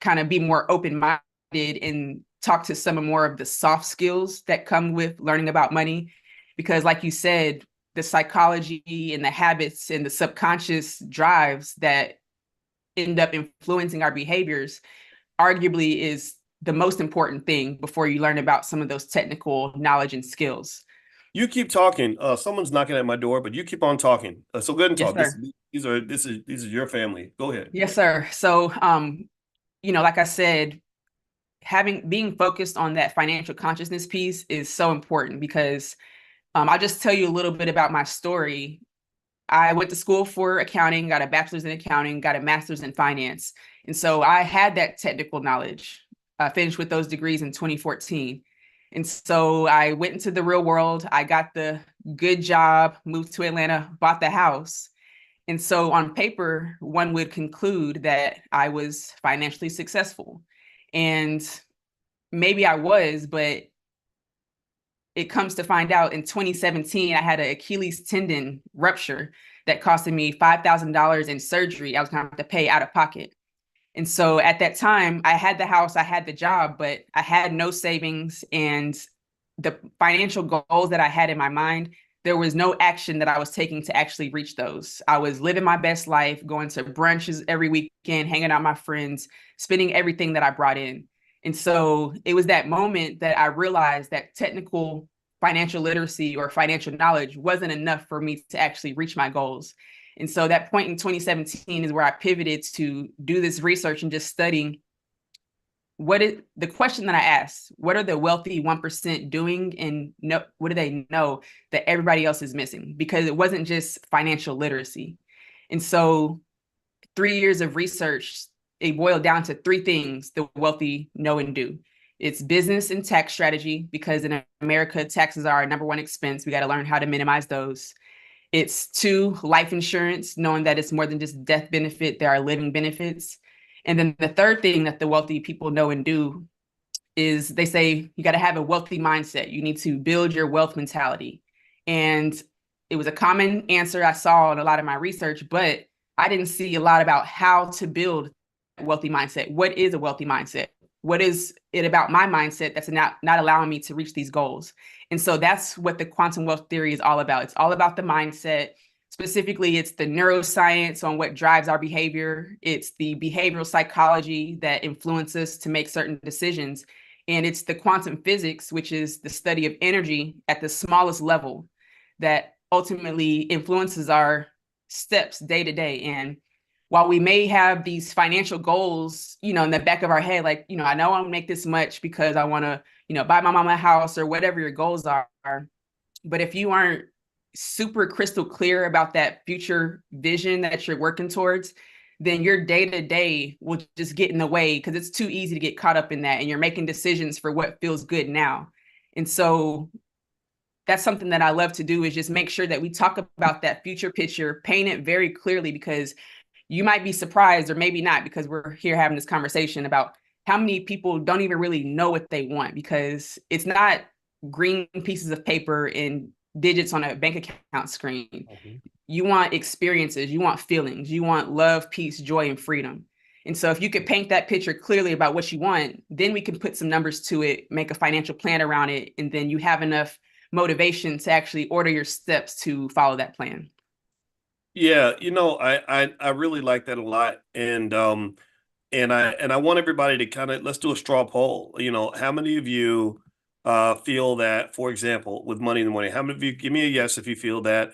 kind of be more open-minded and talk to some more of the soft skills that come with learning about money. Because like you said, the psychology and the habits and the subconscious drives that end up influencing our behaviors arguably is the most important thing before you learn about some of those technical knowledge and skills. You keep talking. Someone's knocking at my door, but you keep on talking. So go ahead and Yes, talk. sir. This is your family. Go ahead. Yes, sir. So, like I said, being focused on that financial consciousness piece is so important because I'll just tell you a little bit about my story. I went to school for accounting, got a bachelor's in accounting, got a master's in finance. And so I had that technical knowledge. I finished with those degrees in 2014. And so I went into the real world. I got the good job, moved to Atlanta, bought the house. And so on paper, one would conclude that I was financially successful. And maybe I was, but it comes to find out in 2017, I had an Achilles tendon rupture that costed me $5,000 in surgery. I was going to have to pay out of pocket. And so at that time, I had the house, I had the job, but I had no savings. And the financial goals that I had in my mind, there was no action that I was taking to actually reach those. I was living my best life, going to brunches every weekend, hanging out with my friends, spending everything that I brought in. And so it was that moment that I realized that technical financial literacy or financial knowledge wasn't enough for me to actually reach my goals. And so that point in 2017 is where I pivoted to do this research and just studying the question that I asked, what are the wealthy 1% doing, and what do they know that everybody else is missing? Because it wasn't just financial literacy. And so 3 years of research, it boiled down to three things the wealthy know and do. It's business and tax strategy, because in America, taxes are our number one expense. We got to learn how to minimize those. It's two, life insurance, knowing that it's more than just death benefit, there are living benefits. And then the third thing that the wealthy people know and do is they say you got to have a wealthy mindset. You need to build your wealth mentality. And it was a common answer I saw in a lot of my research, but I didn't see a lot about how to build a wealthy mindset. What is a wealthy mindset? What is it about my mindset that's not allowing me to reach these goals? And so that's what the quantum wealth theory is all about. It's all about the mindset. Specifically, it's the neuroscience on what drives our behavior. It's the behavioral psychology that influences us to make certain decisions. And it's the quantum physics, which is the study of energy at the smallest level that ultimately influences our steps day to day. And while we may have these financial goals, in the back of our head, like, I know I'll make this much because I want to, buy my mama a house or whatever your goals are. But if you aren't super crystal clear about that future vision that you're working towards, then your day to day will just get in the way because it's too easy to get caught up in that. And you're making decisions for what feels good now. And so that's something that I love to do, is just make sure that we talk about that future picture, paint it very clearly, because you might be surprised, or maybe not, because we're here having this conversation about how many people don't even really know what they want, because it's not green pieces of paper and digits on a bank account screen. Mhm. You want experiences, you want feelings, you want love, peace, joy, and freedom. And so if you could paint that picture clearly about what you want, then we can put some numbers to it, make a financial plan around it, and then you have enough motivation to actually order your steps to follow that plan. Yeah, I really like that a lot, and I want everybody to kind of let's do a straw poll. How many of you feel that, for example, with money in the morning, how many of you give me a yes if you feel that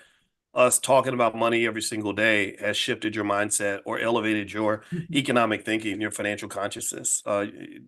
us talking about money every single day has shifted your mindset or elevated your economic thinking, your financial consciousness? Let me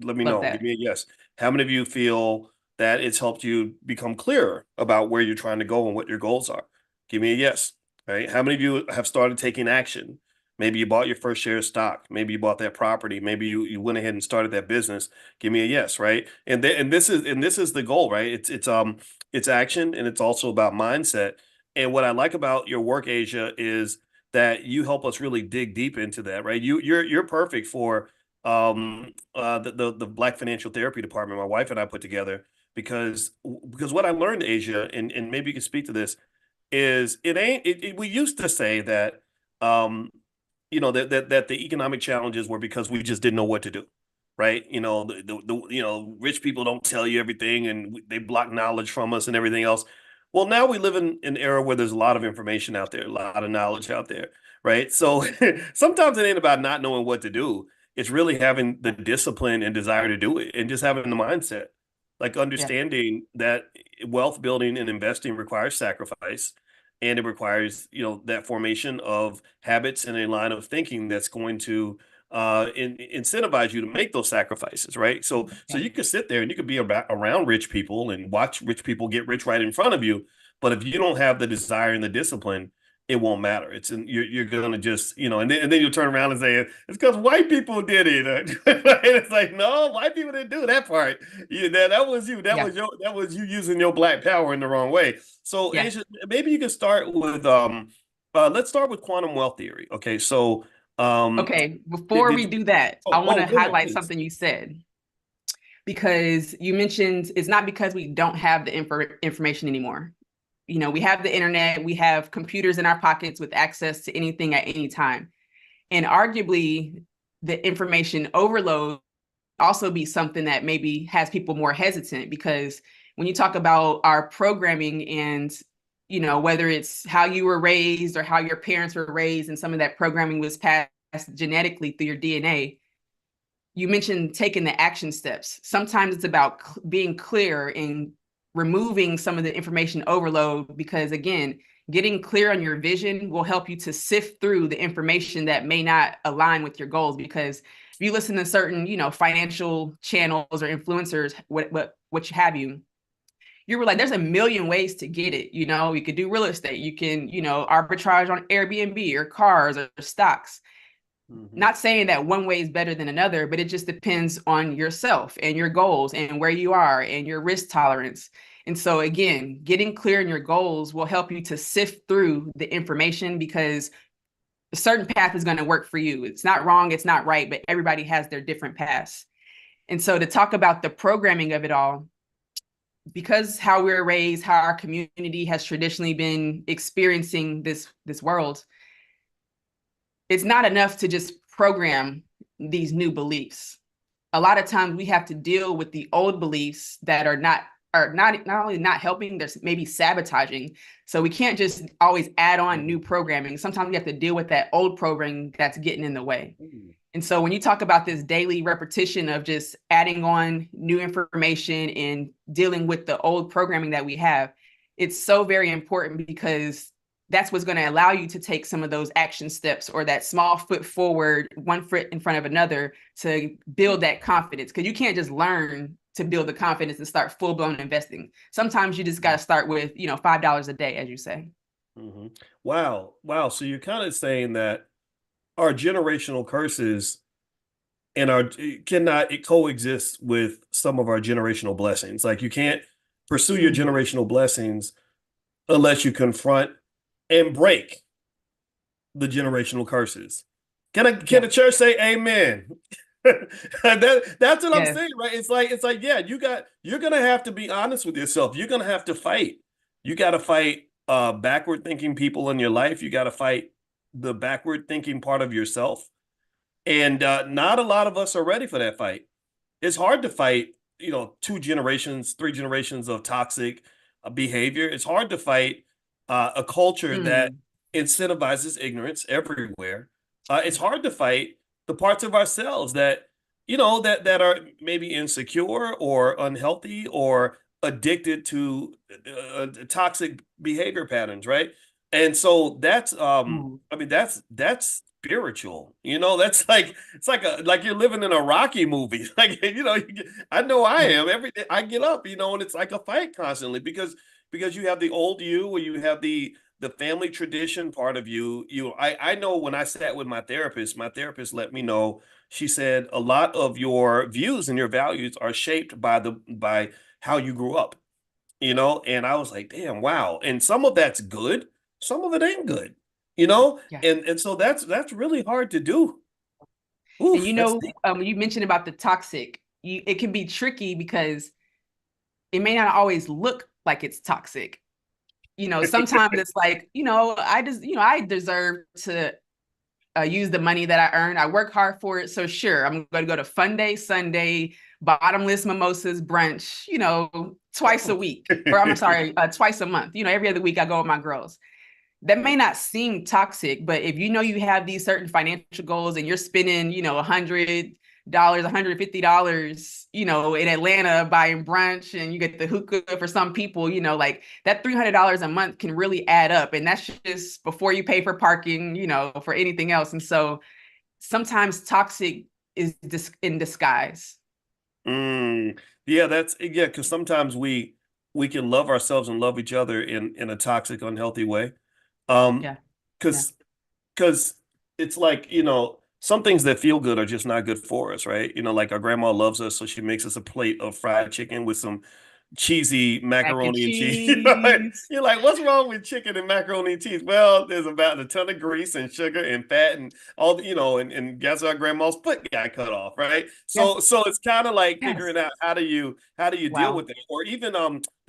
Love know. Give that. me a yes. How many of you feel that it's helped you become clearer about where you're trying to go and what your goals are? Give me a yes. Right? How many of you have started taking action? Maybe you bought your first share of stock. Maybe you bought that property. Maybe you went ahead and started that business. Give me a yes, right? And this is the goal, right? It's action, and it's also about mindset. And what I like about your work, Asia, is that you help us really dig deep into that, right? You're perfect for the Black Financial Therapy Department my wife and I put together, because what I learned, Asia, and maybe you can speak to this, is we used to say that um that the economic challenges were because we just didn't know what to do, right? Rich people don't tell you everything, and they block knowledge from us and everything else. Well, now we live in an era where there's a lot of information out there, a lot of knowledge out there, right? So sometimes it ain't about not knowing what to do. It's really having the discipline and desire to do it, and just having the mindset, like Yeah. understanding that wealth building and investing requires sacrifice, and it requires that formation of habits and a line of thinking that's going to incentivize you to make those sacrifices, right? So Yeah. you could sit there and you could be around rich people and watch rich people get rich right in front of you, but if you don't have the desire and the discipline, it won't matter. You're gonna just and then you'll turn around and say it's because white people did it. It's like, no, white people didn't do that part. That was you. Yeah. That was you using your black power in the wrong way. So Yeah. Asia, maybe you can start with let's start with quantum wealth theory. Okay, so Okay. Before did we you, do that, I want oh, to go ahead, highlight please. something you said because you mentioned it's not because we don't have the information anymore. We have the internet, we have computers in our pockets with access to anything at any time. And arguably, the information overload also be something that maybe has people more hesitant because when you talk about our programming and whether it's how you were raised or how your parents were raised and some of that programming was passed genetically through your DNA, you mentioned taking the action steps. Sometimes it's about being clear and removing some of the information overload because again, getting clear on your vision will help you to sift through the information that may not align with your goals. Because if you listen to certain, financial channels or influencers, what have you, you were like, there's a million ways to get it. You could do real estate, you can, arbitrage on Airbnb or cars or stocks. Mhm. Not saying that one way is better than another, but it just depends on yourself and your goals and where you are and your risk tolerance. And so, again, getting clear in your goals will help you to sift through the information because a certain path is going to work for you. It's not wrong, it's not right, but everybody has their different paths. And so, to talk about the programming of it all, because how we're raised, how our community has traditionally been experiencing this world, it's not enough to just program these new beliefs. A lot of times we have to deal with the old beliefs that are not only not helping, there's maybe sabotaging. So we can't just always add on new programming. Sometimes we have to deal with that old programming that's getting in the way. Mhm. And so when you talk about this daily repetition of just adding on new information and dealing with the old programming that we have, it's so very important because that's what's going to allow you to take some of those action steps or that small foot forward, one foot in front of another to build that confidence. Because you can't just learn to build the confidence and start full blown investing. Sometimes you just got to start with, $5 a day, as you say. Mhm. Wow, wow. So you're kind of saying that our generational curses and our cannot coexist with some of our generational blessings. Like you can't pursue your Mm-hmm. generational blessings unless you confront and break the generational curses. Can Yeah. the church say amen? That's what I'm Yes. saying, right? It's like yeah, you're gonna have to be honest with yourself. You're gonna have to fight. You got to fight backward thinking people in your life. You got to fight the backward thinking part of yourself. And not a lot of us are ready for that fight. It's hard to fight, two generations, three generations of toxic behavior. It's hard to fight a culture that Mm. incentivizes ignorance everywhere. It's hard to fight the parts of ourselves that are maybe insecure or unhealthy or addicted to toxic behavior patterns, right? And so that's Mm. I mean that's spiritual. That's like it's like you're living in a Rocky movie. Like I know I Yeah. am. Every day I get up, and it's like a fight constantly because you have the old you, or you have the family tradition part of you. I know when I sat with my therapist let me know. She said a lot of your views and your values are shaped by how you grew up. And I was like, damn, wow. And some of that's good, some of it ain't good. Yeah. And so that's really hard to do. And Oof, that's deep. you mentioned about the toxic. It can be tricky because it may not always look like it's toxic. Sometimes it's like, I just, I deserve to use the money that I earn. I work hard for it. So sure, I'm going to go to Fun Day Sunday, bottomless mimosas brunch, twice a week, or I'm sorry, twice a month. Every other week I go with my girls. That may not seem toxic, but if you have these certain financial goals and you're spending, $100, $150, in Atlanta buying brunch, and you get the hookah for some people, like that $300 a month can really add up. And that's just before you pay for parking, for anything else. And so sometimes toxic is in disguise. Yeah, yeah, because sometimes we can love ourselves and love each other in a toxic, unhealthy way. Um, Yeah. Yeah. because because it's like, some things that feel good are just not good for us, right? Like our grandma loves us, so she makes us a plate of fried chicken with some cheesy Mac and macaroni and cheese. cheese. You're like, what's wrong with chicken and macaroni and cheese? Well, there's about a ton of grease and sugar and fat and all and guess our grandma's foot got cut off, right? So Yes. so it's kind of like Yes. figuring out how do you deal Wow. with it? Or even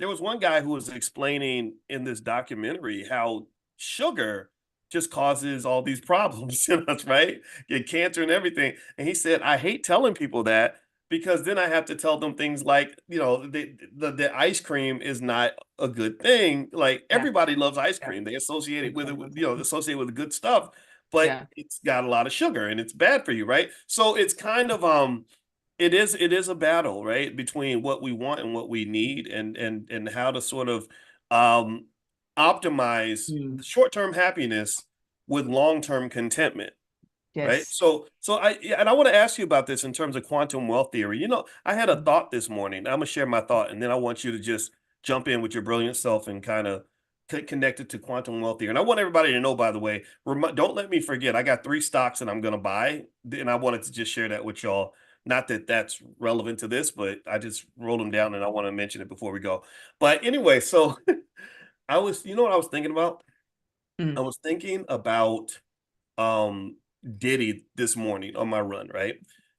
there was one guy who was explaining in this documentary how sugar just causes all these problems in us, right? Get cancer and everything. And he said, I hate telling people that because then I have to tell them things like, the ice cream is not a good thing. Like Yeah. everybody loves ice Yeah. cream. They associate it with it, Everybody loves it. associate with the good stuff, but Yeah. it's got a lot of sugar and it's bad for you, right? So it's kind of it is a battle, right? Between what we want and what we need and how to sort of um optimize Mm. short-term happiness with long-term contentment, right? Yes. So yeah, and I want to ask you about this in terms of quantum wealth theory. I had a thought this morning. I'm gonna share my thought, and then I want you to just jump in with your brilliant self and kind of connect it to quantum wealth theory. And I want everybody to know, by the way, don't let me forget. I got 3 stocks that I'm gonna buy, and I wanted to just share that with y'all. Not that that's relevant to this, but I just wrote them down, and I want to mention it before we go. But anyway, so you know what I was thinking about? I Mm. was thinking about um Diddy this morning on my run, right?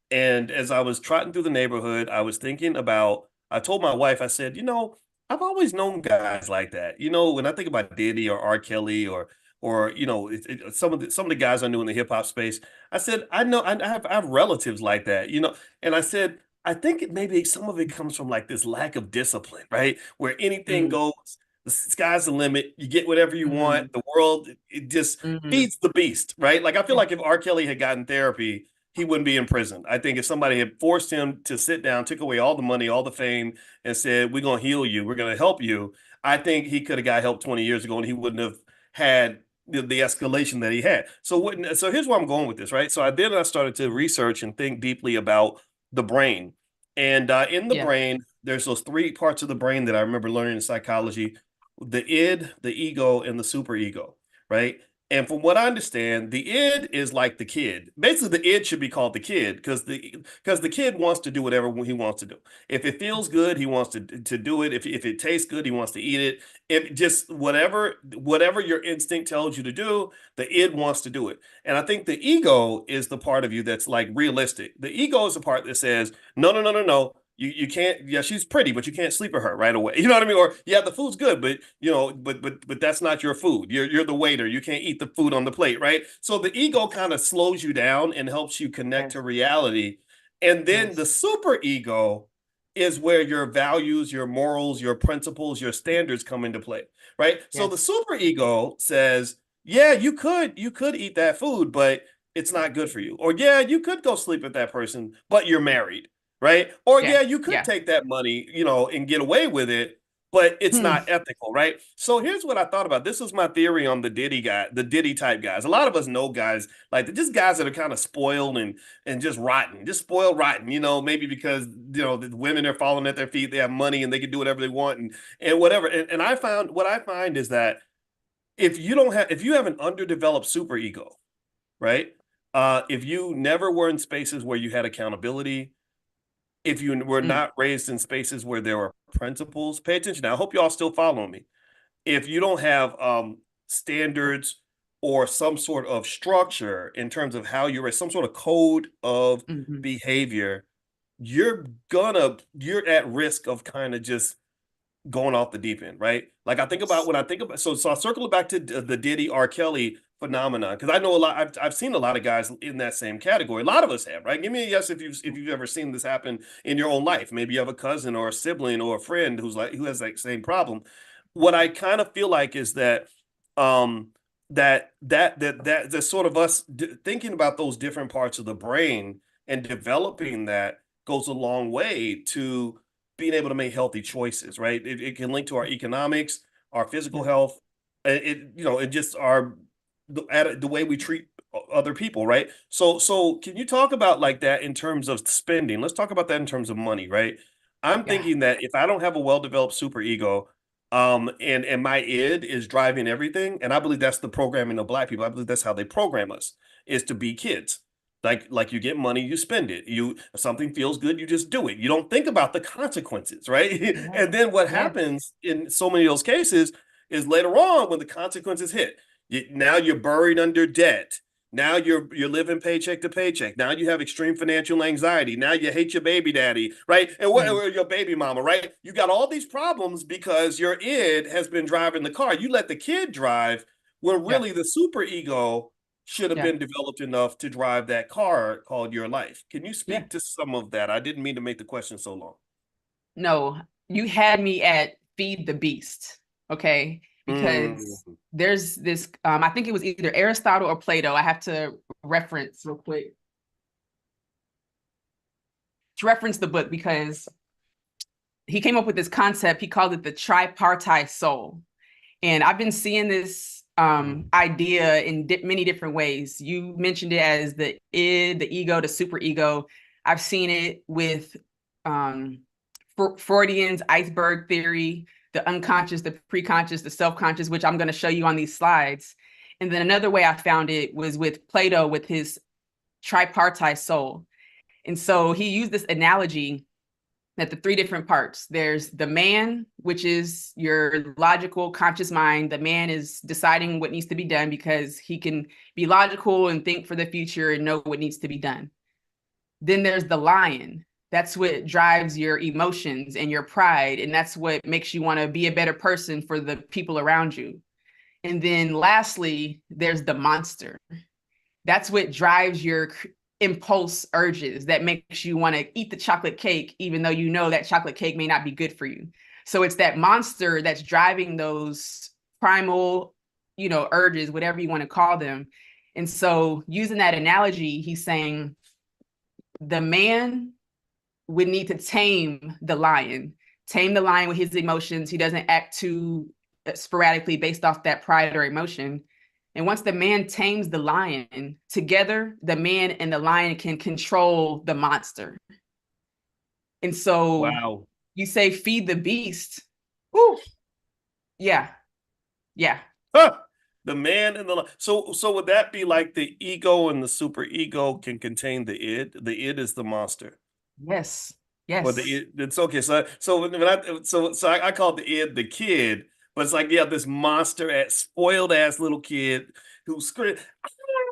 And as I was trotting through the neighborhood, I was thinking about, I told my wife, I said, I've always known guys like that. When I think about Diddy or R. Kelly or some of the guys I knew in the hip hop space, I said, I know I have relatives like that, and I said, I think maybe some of it comes from like this lack of discipline, right? Where anything Mm. goes, the sky's the limit, you get whatever you want, Mm. the world, it just Mm. feeds the beast, right? Like I feel Yeah. like if R. Kelly had gotten therapy, he wouldn't be in prison. I think if somebody had forced him to sit down, took away all the money, all the fame, and said, "We're gonna heal you, we're gonna help you," I think he could have got help 20 years ago, and he wouldn't have had the escalation that he had. So here's where I'm going with this, right? So I started to research and think deeply about the brain, and in the Yeah. brain, there's those 3 parts of the brain that I remember learning in psychology: the id, the ego, and the superego, right? And from what I understand, the id is like the kid. Basically, the id should be called the kid because the kid wants to do whatever he wants to do. If it feels good, he wants to do it. If it tastes good, he wants to eat it. If just whatever your instinct tells you to do, the id wants to do it. And I think the ego is the part of you that's like realistic. The ego is the part that says, no, no, no, no, no. You can't. Yeah, she's pretty, but you can't sleep with her right away. You know what I mean? Or yeah, the food's good, but but that's not your food. You're the waiter. You can't eat the food on the plate, right? So the ego kind of slows you down and helps you connect to Yes. reality. And then the Yes. super ego is where your values, your morals, your principles, your standards come into play, right? So the Yes. super ego says, yeah, you could eat that food, but it's not good for you. Or yeah, you could go sleep with that person, but you're married, right? Or Yeah. yeah, you could Yeah. take that money, and get away with it, but it's Hmm. not ethical, right? So here's what I thought about. This is my theory on the Diddy guy, the Diddy type guys. A lot of us know guys like just guys that are kind of spoiled and just rotten, just spoiled rotten, maybe because the women are falling at their feet, they have money and they can do whatever they want and whatever. And what I find is that if you have an underdeveloped superego, right? If you never were in spaces where you had accountability, if you were Mm. not raised in spaces where there were principles, pay attention. Now, I hope y'all still follow me. If you don't have standards or some sort of structure in terms of how you're raised, some sort of code of Mhm. behavior, you're at risk of kind of just going off the deep end, right? Like I think about Yes. when I think about so I'll circle it back to the Diddy R. Kelly phenomenon? Because I know a lot. I've seen a lot of guys in that same category. A lot of us have, right? Give me a yes if you've ever seen this happen in your own life. Maybe you have a cousin or a sibling or a friend who has that same problem. What I kind of feel like is that um that sort of us thinking about those different parts of the brain and developing that goes a long way to being able to make healthy choices, right? It can link to our economics, our physical Yeah. health, and just the way we treat other people, right? So can you talk about like that in terms of spending? Let's talk about that in terms of money, right? I'm Yeah. thinking that if I don't have a well-developed super ego, and my id is driving everything, and I believe that's the programming of Black people. I believe that's how they program us, is to be kids. Like you get money, you spend it. You if something feels good, you just do it. You don't think about the consequences, right? Yeah. And then what Yeah. happens in so many of those cases is later on when the consequences hit, now you're buried under debt. Now you're living paycheck to paycheck. Now you have extreme financial anxiety. Now you hate your baby daddy, right? And what Mm. or your baby mama, right? You got all these problems because your id has been driving the car. You let the kid drive when Yeah. really the super ego should have Yeah. been developed enough to drive that car called your life. Can you Yeah. speak to some of that? I didn't mean to make the question so long. No, you had me at feed the beast. Okay. Mm, Because there's this, I think it was either Aristotle or Plato. I have to reference real quick to reference the book because he came up with this concept. He called it the tripartite soul. And I've been seeing this idea in many different ways. You mentioned it as the id, the ego, the superego. I've seen it with um, Freudian's iceberg theory, the unconscious, the preconscious, the self-conscious, which I'm going to show you on these slides. And then another way I found it was with Plato with his tripartite soul. And so he used this analogy that the three different parts, there's the man, which is your logical conscious mind. The man is deciding what needs to be done because he can be logical and think for the future and know what needs to be done. Then there's the lion. That's what drives your emotions and your pride, and that's what makes you want to be a better person for the people around you. And then lastly, there's the monster. That's what drives your impulse urges that makes you want to eat the chocolate cake, even though you know that chocolate cake may not be good for you. So it's that monster that's driving those primal, urges, whatever you want to call them. And so using that analogy, he's saying the man would need to tame the lion with his emotions. He doesn't act too sporadically based off that pride or emotion. And once the man tames the lion, together, the man and the lion can control the monster. And so wow. you say, feed the beast. Ooh, yeah, yeah. Huh. The man and the so would that be like the ego and the super ego can contain the id? The id is the monster. Yes, Or yes. it's okay. I call the id the kid, but it's like yeah, this monster ass spoiled ass little kid who's screaming.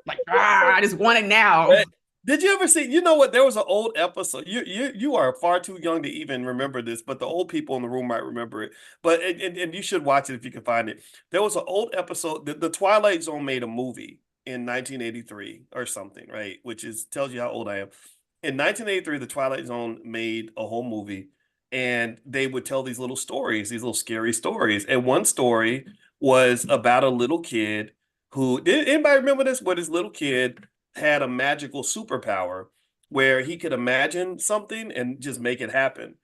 Like, I just want it now. Right? Did you ever see? You know what? There was an old episode. You are far too young to even remember this, but the old people in the room might remember it. But and you should watch it if you can find it. There was an old episode. The Twilight Zone made a movie in 1983 or something, right? Which is tells you how old I am. In 1983, the Twilight Zone made a whole movie, and they would tell these little stories, these little scary stories. And one story was about a little kid who did anybody remember this? Where this little kid had a magical superpower where he could imagine something and just make it happen.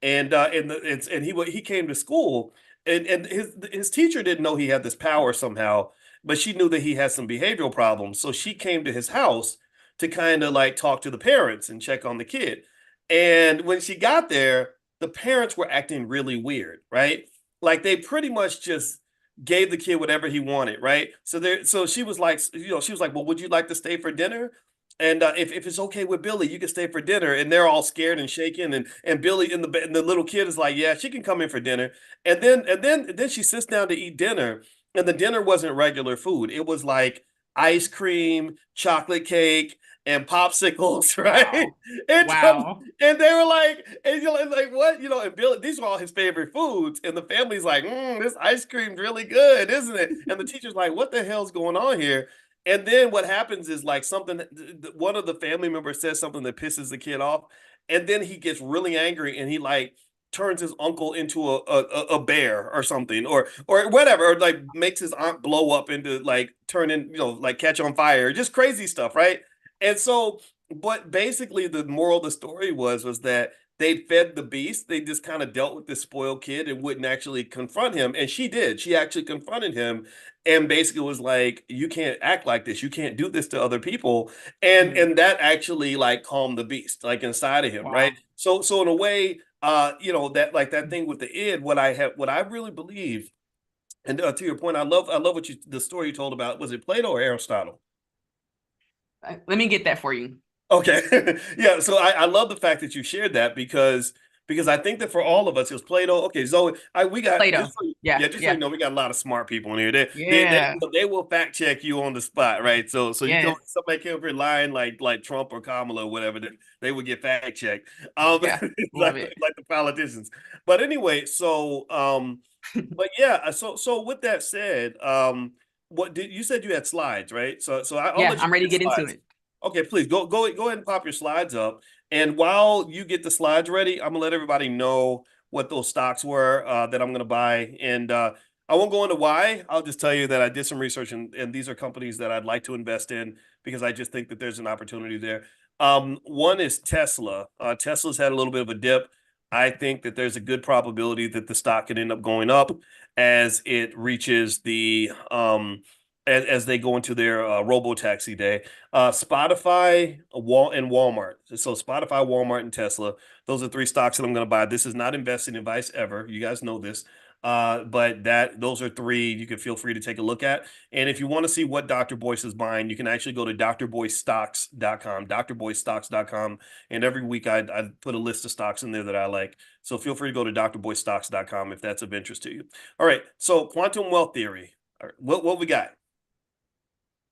And he came to school and his teacher didn't know he had this power somehow, but she knew that he had some behavioral problems. So she came to his house to kind of like talk to the parents and check on the kid. And when she got there, the parents were acting really weird, right? Like they pretty much just gave the kid whatever he wanted, right? So she was like, she was like, well, would you like to stay for dinner? And if it's okay with Billy, you can stay for dinner. And they're all scared and shaking. And Billy and the little kid is like, yeah, she can come in for dinner. And then she sits down to eat dinner, and the dinner wasn't regular food. It was like ice cream, chocolate cake, and popsicles, right? Wow. And Wow. and they were like, and you're like, what? You know, and Bill, these are all his favorite foods, and the family's like, this ice cream's really good, isn't it? And the teacher's like, what the hell's going on here? And then what happens is like something, one of the family members says something that pisses the kid off, and then he gets really angry, and he like turns his uncle into a bear or something, or whatever, or like makes his aunt blow up into like turning, like catch on fire, just crazy stuff, right? And so, but basically, the moral of the story was that they fed the beast. They just kind of dealt with this spoiled kid and wouldn't actually confront him. And she did. She actually confronted him and basically was like, "You can't act like this. You can't do this to other people." Mm. And that actually like calmed the beast, like inside of him, right? Wow. So in a way, that like that thing with the id, what I really believe, and to your point, I love what you the story you told about. Was it Plato or Aristotle? Let me get that for you. Okay. Yeah. So I love the fact that you shared that because I think that for all of us, it was Plato. Okay, Zoe, we got Plato. Yeah. just so you Yeah. know, we got a lot of smart people in here. Yeah. They will fact check you on the spot, right? So you go Yes. somebody came up here lying like Trump or Kamala or whatever, they would get fact checked. Yeah. Love it. Like the politicians. But anyway, but yeah, so with that said, what did you said you had slides, right? I'll Yeah. let you I'm ready get to get into slides. it. Okay, please go ahead and pop your slides up. And while you get the slides ready, I'm gonna let everybody know what those stocks were that I'm gonna buy. And I won't go into why. I'll just tell you that I did some research and these are companies that I'd like to invest in because I just think that there's an opportunity there. One is Tesla. Tesla's had a little bit of a dip. I think that there's a good probability that the stock could end up going up as it reaches as they go into their robo taxi day. Spotify, and Walmart. So Spotify, Walmart, and Tesla. Those are three stocks that I'm going to buy. This is not investing advice ever. You guys know this. But those are three you can feel free to take a look at. And if you want to see what Dr. Boyce is buying, you can actually go to drboycestocks.com, drboycestocks.com. And every week I put a list of stocks in there that I like. So feel free to go to drboycestocks.com if that's of interest to you. All right. So quantum wealth theory. All right, what we got?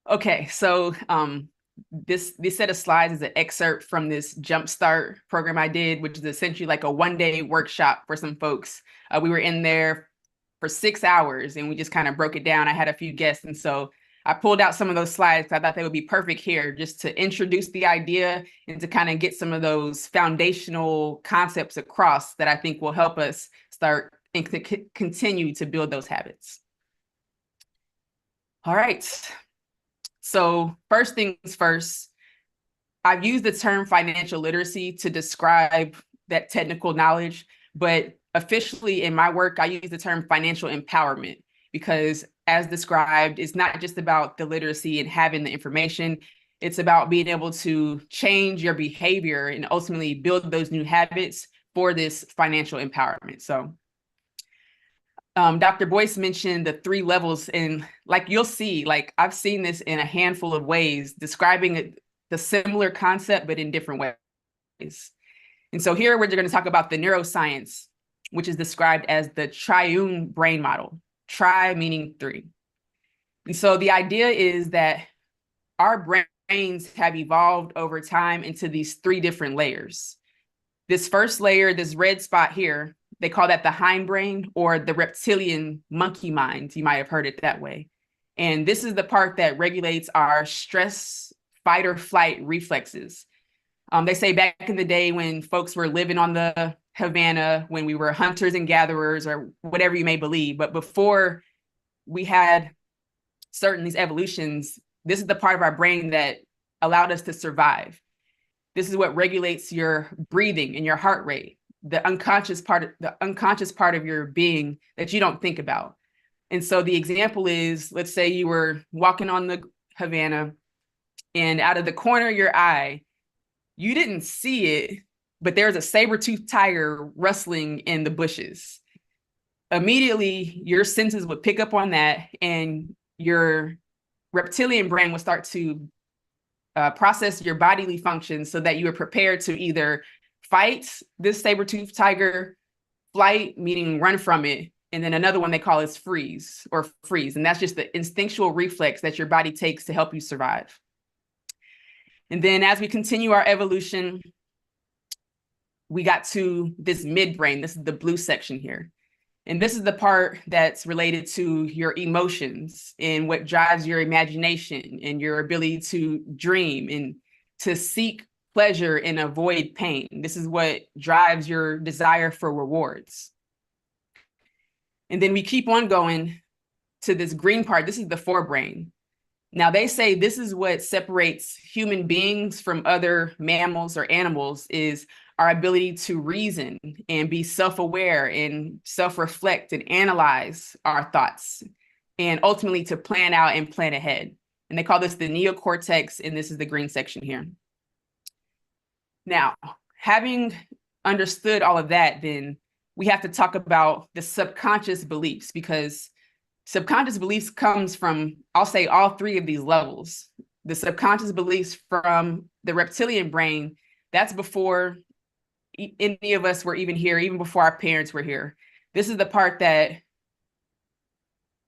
Okay, so this set of slides is an excerpt from this Jumpstart program I did, which is essentially like a one-day workshop for some folks. We were in there for 6 hours and we just kind of broke it down. I had a few guests, and so I pulled out some of those slides. I thought they would be perfect here just to introduce the idea and to kind of get some of those foundational concepts across that I think will help us start and continue to build those habits. All right. So first things first, I've used the term financial literacy to describe that technical knowledge, but officially in my work, I use the term financial empowerment because as described, it's not just about the literacy and having the information. It's about being able to change your behavior and ultimately build those new habits for this financial empowerment. So Dr. Boyce mentioned the three levels, and like you'll see, like I've seen this in a handful of ways, describing the similar concept, but in different ways. And so here we're going to talk about the neuroscience, which is described as the triune brain model, tri meaning three. And so the idea is that our brains have evolved over time into these three different layers. This first layer, this red spot here, they call that the hindbrain or the reptilian monkey mind. You might have heard it that way. And this is the part that regulates our stress, fight or flight reflexes. They say back in the day when folks were living on the Havana, when we were hunters and gatherers or whatever you may believe, but before we had these evolutions, this is the part of our brain that allowed us to survive. This is what regulates your breathing and your heart rate, the unconscious part of your being that you don't think about. And so the example is, let's say you were walking on the Havana and out of the corner of your eye, you didn't see it, but there's a saber-toothed tiger rustling in the bushes. Immediately, your senses would pick up on that and your reptilian brain would start to process your bodily functions so that you are prepared to either fight this saber-toothed tiger, flight, meaning run from it, and then another one they call is freeze. And that's just the instinctual reflex that your body takes to help you survive. And then as we continue our evolution, we got to this midbrain. This is the blue section here. And this is the part that's related to your emotions and what drives your imagination and your ability to dream and to seek pleasure and avoid pain. This is what drives your desire for rewards. And then we keep on going to this green part. This is the forebrain. Now, they say this is what separates human beings from other mammals or animals, is our ability to reason and be self-aware and self-reflect and analyze our thoughts, and ultimately to plan out and plan ahead. And they call this the neocortex, and this is the green section here. Now, having understood all of that, then we have to talk about the subconscious beliefs, because subconscious beliefs comes from, I'll say, all three of these levels. The subconscious beliefs from the reptilian brain, that's before any of us were even here, even before our parents were here. This is the part that,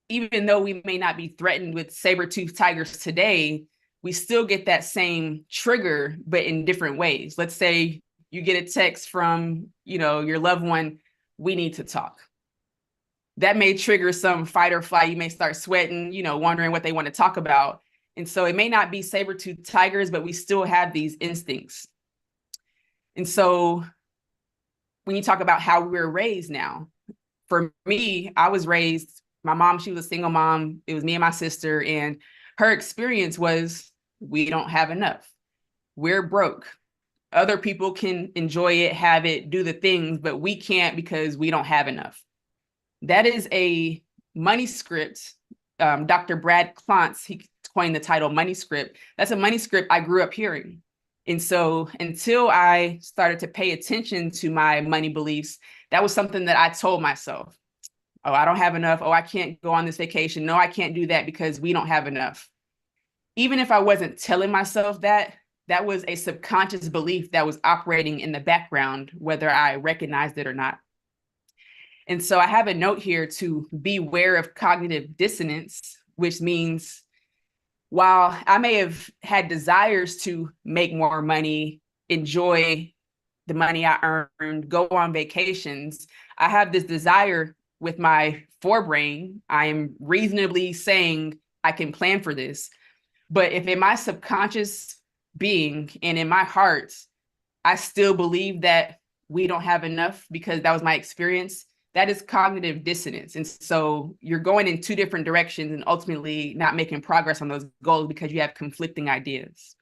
even though we may not be threatened with saber-toothed tigers today, we still get that same trigger, but in different ways. Let's say you get a text from, your loved one, we need to talk. That may trigger some fight or flight. You may start sweating, wondering what they want to talk about. And so it may not be saber-toothed tigers, but we still have these instincts. And so when you talk about how we're raised now, for me, I was raised, my mom, she was a single mom. It was me and my sister. And her experience was, we don't have enough. We're broke. Other people can enjoy it, have it, do the things, but we can't because we don't have enough. That is a money script. Dr. Brad Klontz, he coined the title money script. That's a money script I grew up hearing. And so until I started to pay attention to my money beliefs, that was something that I told myself. Oh, I don't have enough. Oh, I can't go on this vacation. No, I can't do that because we don't have enough. Even if I wasn't telling myself that, that was a subconscious belief that was operating in the background, whether I recognized it or not. And so I have a note here to beware of cognitive dissonance, which means while I may have had desires to make more money, enjoy the money I earned, go on vacations, I have this desire with my forebrain. I am reasonably saying I can plan for this. But if in my subconscious being and in my heart, I still believe that we don't have enough because that was my experience, that is cognitive dissonance. And so you're going in two different directions and ultimately not making progress on those goals because you have conflicting ideas.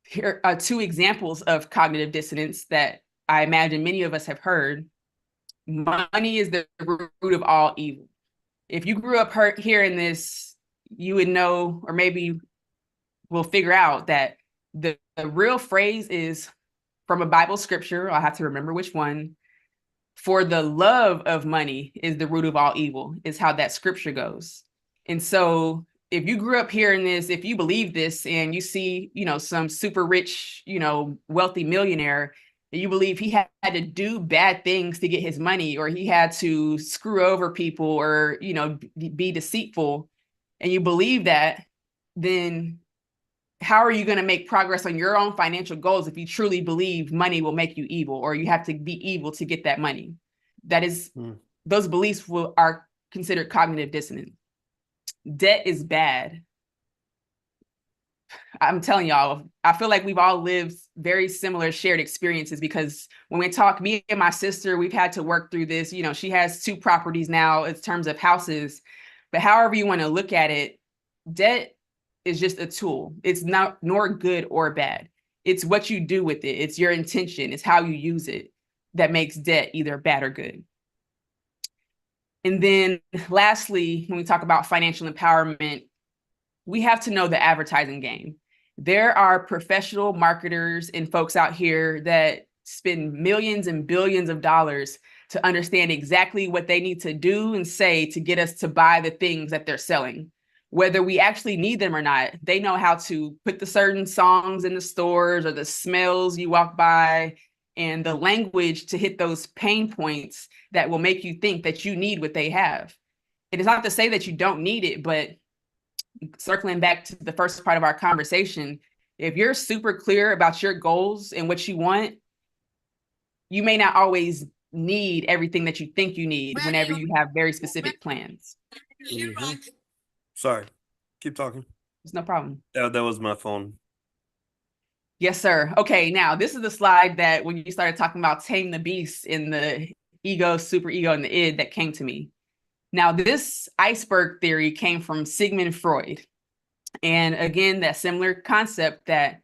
Here are two examples of cognitive dissonance that I imagine many of us have heard. Money is the root of all evil. If you grew up hearing this, you would know, or maybe we'll figure out that the real phrase is from a Bible scripture. I'll have to remember which one. For the love of money is the root of all evil, is how that scripture goes. And so if you grew up hearing this, if you believe this and you see, some super rich, wealthy millionaire, and you believe he had to do bad things to get his money, or he had to screw over people or, be deceitful, and you believe that, then how are you going to make progress on your own financial goals if you truly believe money will make you evil, or you have to be evil to get that money? That is, those beliefs are considered cognitive dissonance. Debt is bad. I'm telling y'all, I feel like we've all lived very similar shared experiences, because when we talk, me and my sister, we've had to work through this. She has 2 properties now in terms of houses, but however you want to look at it, debt is just a tool. It's not nor good or bad. It's what you do with it. It's your intention. It's how you use it that makes debt either bad or good. And then lastly, when we talk about financial empowerment, we have to know the advertising game. There are professional marketers and folks out here that spend millions and billions of dollars to understand exactly what they need to do and say to get us to buy the things that they're selling. Whether we actually need them or not, they know how to put the certain songs in the stores or the smells you walk by and the language to hit those pain points that will make you think that you need what they have. It is not to say that you don't need it, but circling back to the first part of our conversation, if you're super clear about your goals and what you want, you may not always need everything that you think you need whenever you have very specific plans. Mm-hmm. Sorry, keep talking. There's no problem. That was my phone. Yes, sir. Okay, now this is the slide that when you started talking about tame the beast in the ego, super ego, and the id that came to me. Now, this iceberg theory came from Sigmund Freud. And again, that similar concept that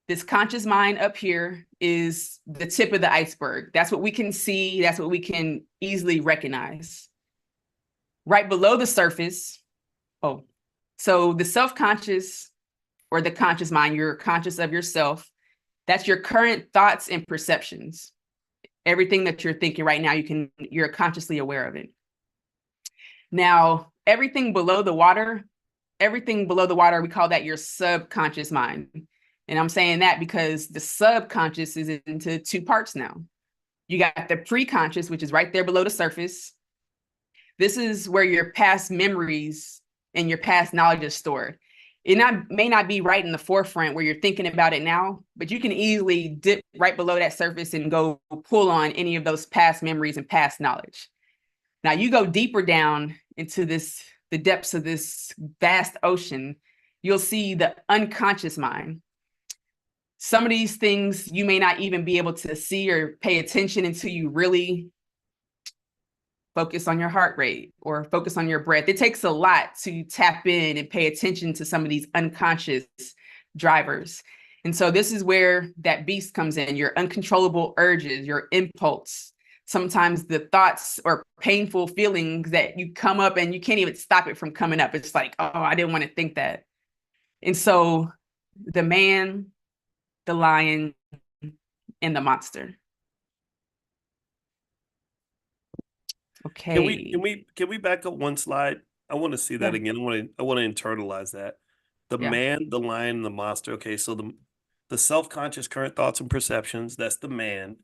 this conscious mind up here is the tip of the iceberg. That's what we can see. That's what we can easily recognize. Right below the surface. Oh, so the self-conscious or the conscious mind, you're conscious of yourself. That's your current thoughts and perceptions. Everything that you're thinking right now, you're consciously aware of it. Now, everything below the water, we call that your subconscious mind. And I'm saying that because the subconscious is into two parts now. You got the pre-conscious, which is right there below the surface. This is where your past memories and your past knowledge is stored. May not be right in the forefront where you're thinking about it now, but you can easily dip right below that surface and go pull on any of those past memories and past knowledge. Now you go deeper down into the depths of this vast ocean, you'll see the unconscious mind. Some of these things you may not even be able to see or pay attention until you really focus on your heart rate or focus on your breath. It takes a lot to tap in and pay attention to some of these unconscious drivers. And so this is where that beast comes in, your uncontrollable urges, your impulse, sometimes the thoughts or painful feelings that you come up and you can't even stop it from coming up. It's like, oh, I didn't want to think that. And so the man, the lion, and the monster. Okay. Can we back up one slide? I want to see that again. I want to internalize that. The man, the lion, and the monster. Okay, so the self-conscious current thoughts and perceptions, that's the man.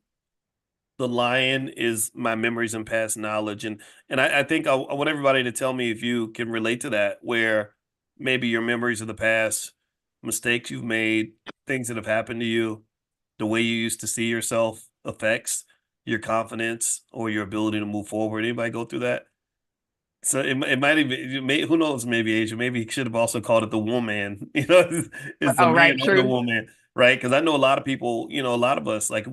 The lion is my memories and past knowledge. And I think I want everybody to tell me if you can relate to that, where maybe your memories of the past, mistakes you've made, things that have happened to you, the way you used to see yourself affects your confidence or your ability to move forward. Anybody go through that? So it might even, who knows, maybe Asia, maybe he should have also called it the woman, is the man Right, or the true. woman, right? Because I know a lot of people, a lot of us, like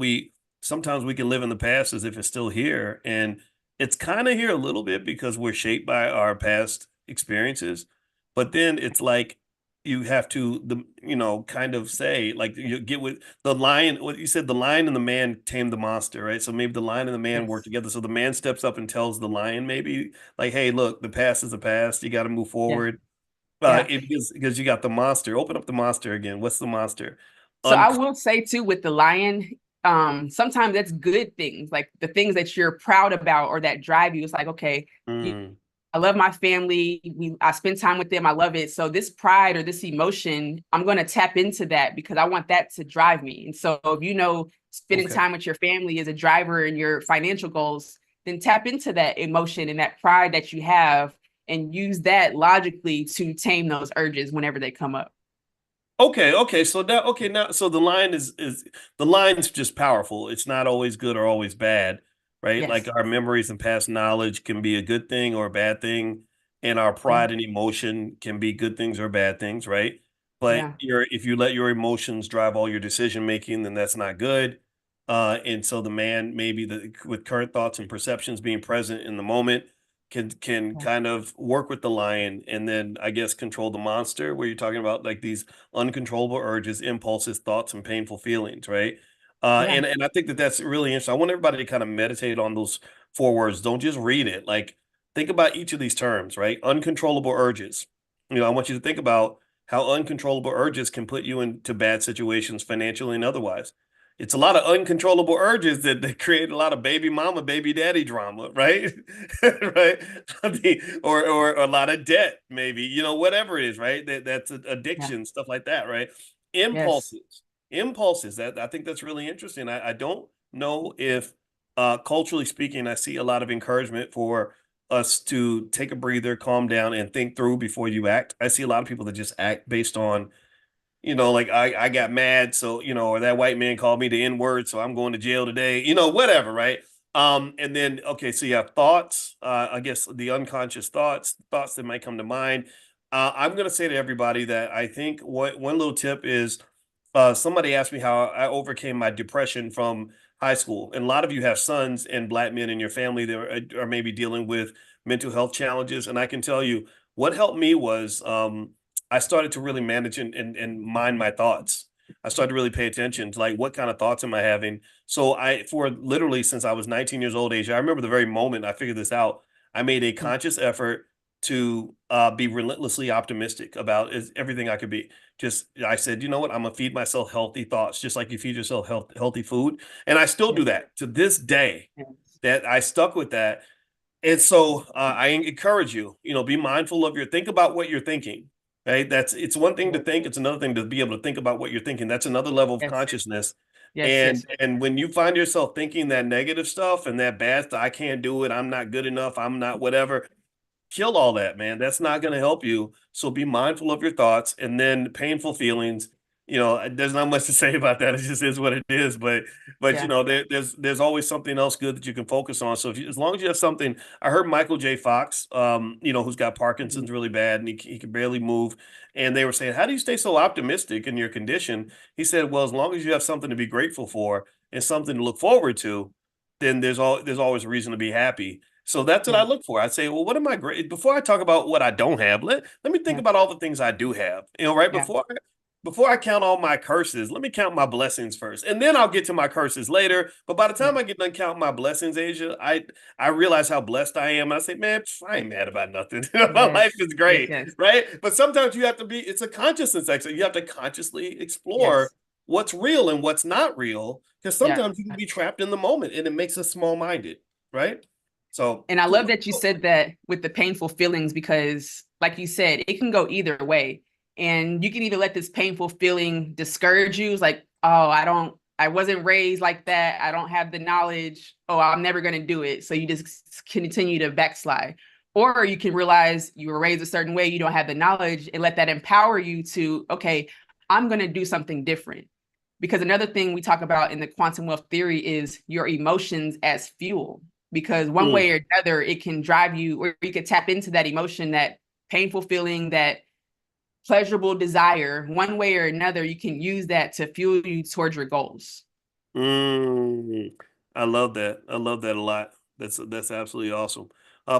sometimes we can live in the past as if it's still here. And it's kind of here a little bit because we're shaped by our past experiences. But then it's like you have to, kind of say, like you get with the lion, what you said, the lion and the man tamed the monster, right? So maybe the lion and the man work Yes. together. So the man steps up and tells the lion, maybe like, hey, look, the past is the past. You got to move Yeah. forward. Yeah. Because you got the monster. Open up the monster again. What's the monster? So I will say too, with the lion, sometimes that's good things, like the things that you're proud about or that drive you. It's like, okay, Mm, I love my family. I spend time with them. I love it. So this pride or this emotion, I'm going to tap into that because I want that to drive me. And so if spending okay. time with your family is a driver in your financial goals, then tap into that emotion and that pride that you have and use that logically to tame those urges whenever they come up. Okay. So the line is the line's just powerful. It's not always good or always bad, right? Like Yes. our memories and past knowledge can be a good thing or a bad thing, and our Yeah. pride and emotion can be good things or bad things, right? But Yeah. if you let your emotions drive all your decision making, then that's not good. And so the man, maybe with current thoughts and perceptions being present in the moment, can Yeah. kind of work with the lion and then I guess control the monster, where you're talking about like these uncontrollable urges, impulses, thoughts, and painful feelings, right? Yeah. And I think that that's really interesting. I want everybody to kind of meditate on those four words. Don't just read it. Like think about each of these terms, right? Uncontrollable urges. I want you to think about how uncontrollable urges can put you into bad situations financially and otherwise. It's a lot of uncontrollable urges that create a lot of baby mama, baby daddy drama, right? Right. I mean, or a lot of debt, maybe, whatever it is, right? That's Yeah. addiction, stuff like that, right? Yes. Impulses. That I think that's really interesting. I don't know if culturally speaking, I see a lot of encouragement for us to take a breather, calm down, and think through before you act. I see a lot of people that just act based on, like I got mad, so or that white man called me the N word, so I'm going to jail today, whatever, right? And then okay, so you have thoughts, I guess the unconscious thoughts that might come to mind. I'm gonna say to everybody that I think what one little tip is, somebody asked me how I overcame my depression from high school, and a lot of you have sons and black men in your family that are maybe dealing with mental health challenges, and I can tell you what helped me was I started to really manage and mind my thoughts. I started to really pay attention to like what kind of thoughts am I having. So for literally since I was 19 years old age, I remember the very moment I figured this out. I made a conscious effort to be relentlessly optimistic about everything I could be. Just I said, you know what, I'm gonna feed myself healthy thoughts, just like you feed yourself healthy food, and I still do Yes. that to this day. Yes. That I stuck with that, and so I encourage you, be mindful of think about what you're thinking. Right? It's one thing to Yes. think, it's another thing to be able to think about what you're thinking. That's another level of Yes. consciousness. Yes. And Yes. and when you find yourself thinking that negative stuff and that bad stuff, I can't do it, I'm not good enough, I'm not whatever, kill all that, man. That's not going to help you. So be mindful of your thoughts and then painful feelings. There's not much to say about that. It just is what it is. But Yeah. there's always something else good that you can focus on. So as long as you have something, I heard Michael J. Fox, who's got Mhm. Parkinson's really bad and he can barely move. And they were saying, how do you stay so optimistic in your condition? He said, well, as long as you have something to be grateful for and something to look forward to, then there's always a reason to be happy. So that's what I Yeah. look for. I'd say, well, what am I great? Before I talk about what I don't have, let me think Yeah. about all the things I do have. Right Yeah. before I count all my curses, let me count my blessings first, and then I'll get to my curses later. But by the Yeah. time I get done counting my blessings, Asia, I realize how blessed I am. And I say, man, I ain't mad about nothing. My Yes. life is Yes. great, Yes. right? But sometimes you have to be. It's a consciousness exercise. You have to consciously explore Yes. what's real and what's not real, because Yeah. sometimes you can be trapped in the moment, and it makes us small minded, right? So And I cool. love that you said that with the painful feelings, because like you said, it can go either way. And you can either let this painful feeling discourage you. It's like, oh, I wasn't raised like that. I don't have the knowledge. Oh, I'm never going to do it. So you just continue to backslide. Or you can realize you were raised a certain way, you don't have the knowledge, and let that empower you to, okay, I'm going to do something different. Because another thing we talk about in the quantum wealth theory is your emotions as fuel, because one Mm. way or another, it can drive you, or you could tap into that emotion, that painful feeling, that pleasurable desire. One way or another, you can use that to fuel you towards your goals. Mm. I love that. I love that a lot. That's absolutely awesome.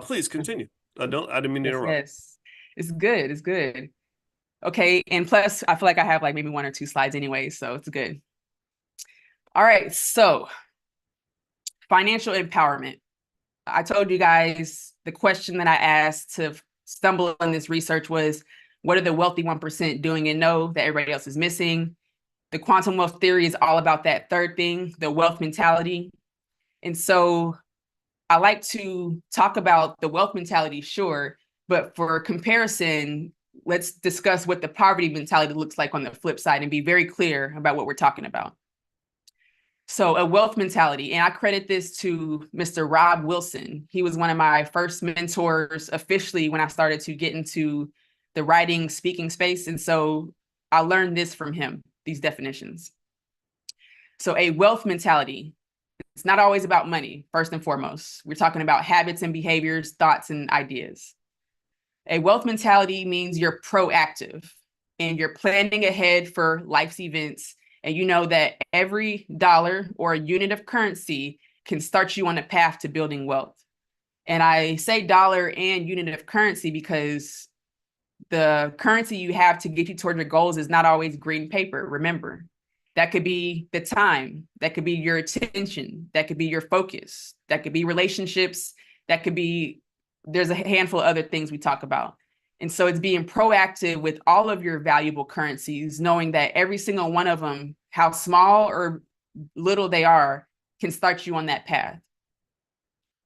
Please continue. I didn't mean to Yes, interrupt. yes. It's good. It's good. Okay. And plus, I feel like I have like maybe one or two slides anyway, so it's good. All right. So, financial empowerment. I told you guys the question that I asked to stumble on this research was, what are the wealthy 1% doing and know that everybody else is missing? The quantum wealth theory is all about that third thing, the wealth mentality. And so I like to talk about the wealth mentality, sure, but for comparison, let's discuss what the poverty mentality looks like on the flip side and be very clear about what we're talking about. So a wealth mentality, and I credit this to Mr. Rob Wilson. He was one of my first mentors officially when I started to get into the writing, speaking space. And so I learned this from him, these definitions. So a wealth mentality, it's not always about money, first and foremost. We're talking about habits and behaviors, thoughts and ideas. A wealth mentality means you're proactive and you're planning ahead for life's events. And you know that every dollar or a unit of currency can start you on a path to building wealth. And I say dollar and unit of currency because the currency you have to get you toward your goals is not always green paper. Remember, that could be the time, that could be your attention, that could be your focus, that could be relationships, that could be, there's a handful of other things we talk about. And so it's being proactive with all of your valuable currencies, knowing that every single one of them, how small or little they are, can start you on that path.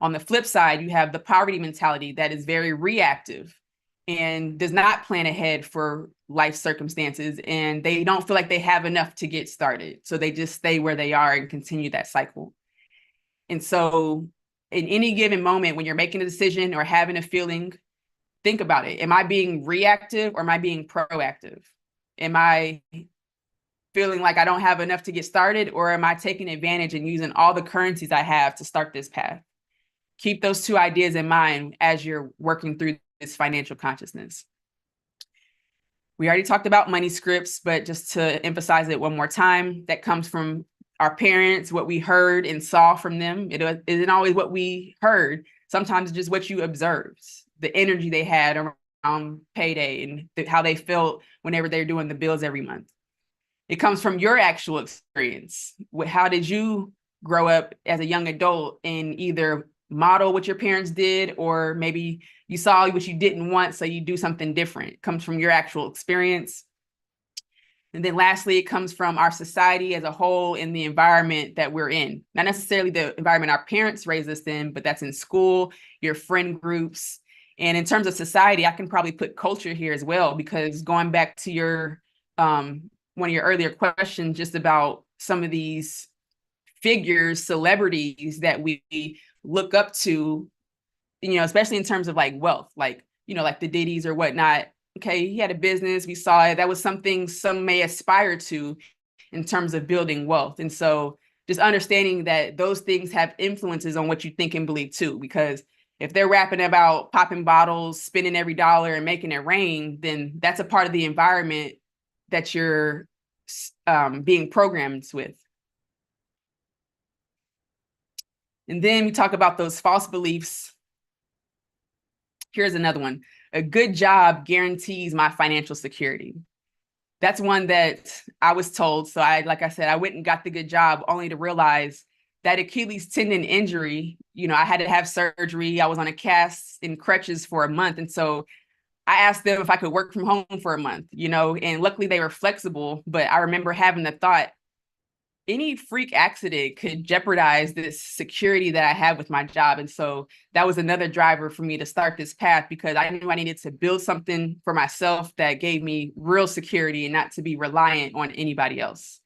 On the flip side, you have the poverty mentality that is very reactive and does not plan ahead for life circumstances. And they don't feel like they have enough to get started. So they just stay where they are and continue that cycle. And so in any given moment when you're making a decision or having a feeling, think about it. Am I being reactive or am I being proactive? Am I feeling like I don't have enough to get started, or am I taking advantage and using all the currencies I have to start this path? Keep those two ideas in mind as you're working through this financial consciousness. We already talked about money scripts, but just to emphasize it one more time, that comes from our parents, what we heard and saw from them. It isn't always what we heard. Sometimes it's just what you observed, the energy they had around payday and how they felt whenever they're doing the bills every month. It comes from your actual experience. How did you grow up as a young adult and either model what your parents did, or maybe you saw what you didn't want, so you do something different? It comes from your actual experience. And then lastly, it comes from our society as a whole and the environment that we're in. Not necessarily the environment our parents raised us in, but that's in school, your friend groups. And in terms of society, I can probably put culture here as well, because going back to your one of your earlier questions, just about some of these figures, celebrities that we look up to, especially in terms of like wealth, like, like the Diddy's or whatnot. Okay, he had a business, we saw it. That was something some may aspire to in terms of building wealth. And so just understanding that those things have influences on what you think and believe too, because if they're rapping about popping bottles, spending every dollar and making it rain, then that's a part of the environment that you're being programmed with. And then we talk about those false beliefs. Here's another one. A good job guarantees my financial security. That's one that I was told. So like I said, I went and got the good job only to realize that Achilles tendon injury, I had to have surgery. I was on a cast in crutches for a month. And so I asked them if I could work from home for a month, and luckily they were flexible. But I remember having the thought, any freak accident could jeopardize this security that I have with my job. And so that was another driver for me to start this path, because I knew I needed to build something for myself that gave me real security and not to be reliant on anybody else.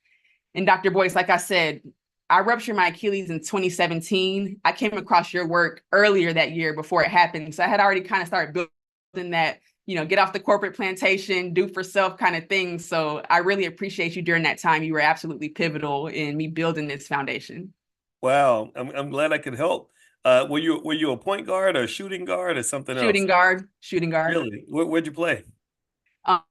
And Dr. Boyce, like I said, I ruptured my Achilles in 2017. I came across your work earlier that year before it happened. So I had already kind of started building that, get off the corporate plantation, do for self kind of thing. So I really appreciate you during that time. You were absolutely pivotal in me building this foundation. Wow, I'm glad I could help. Were you a point guard or shooting guard or something else? Shooting guard, shooting guard. Really? Where'd you play? Um,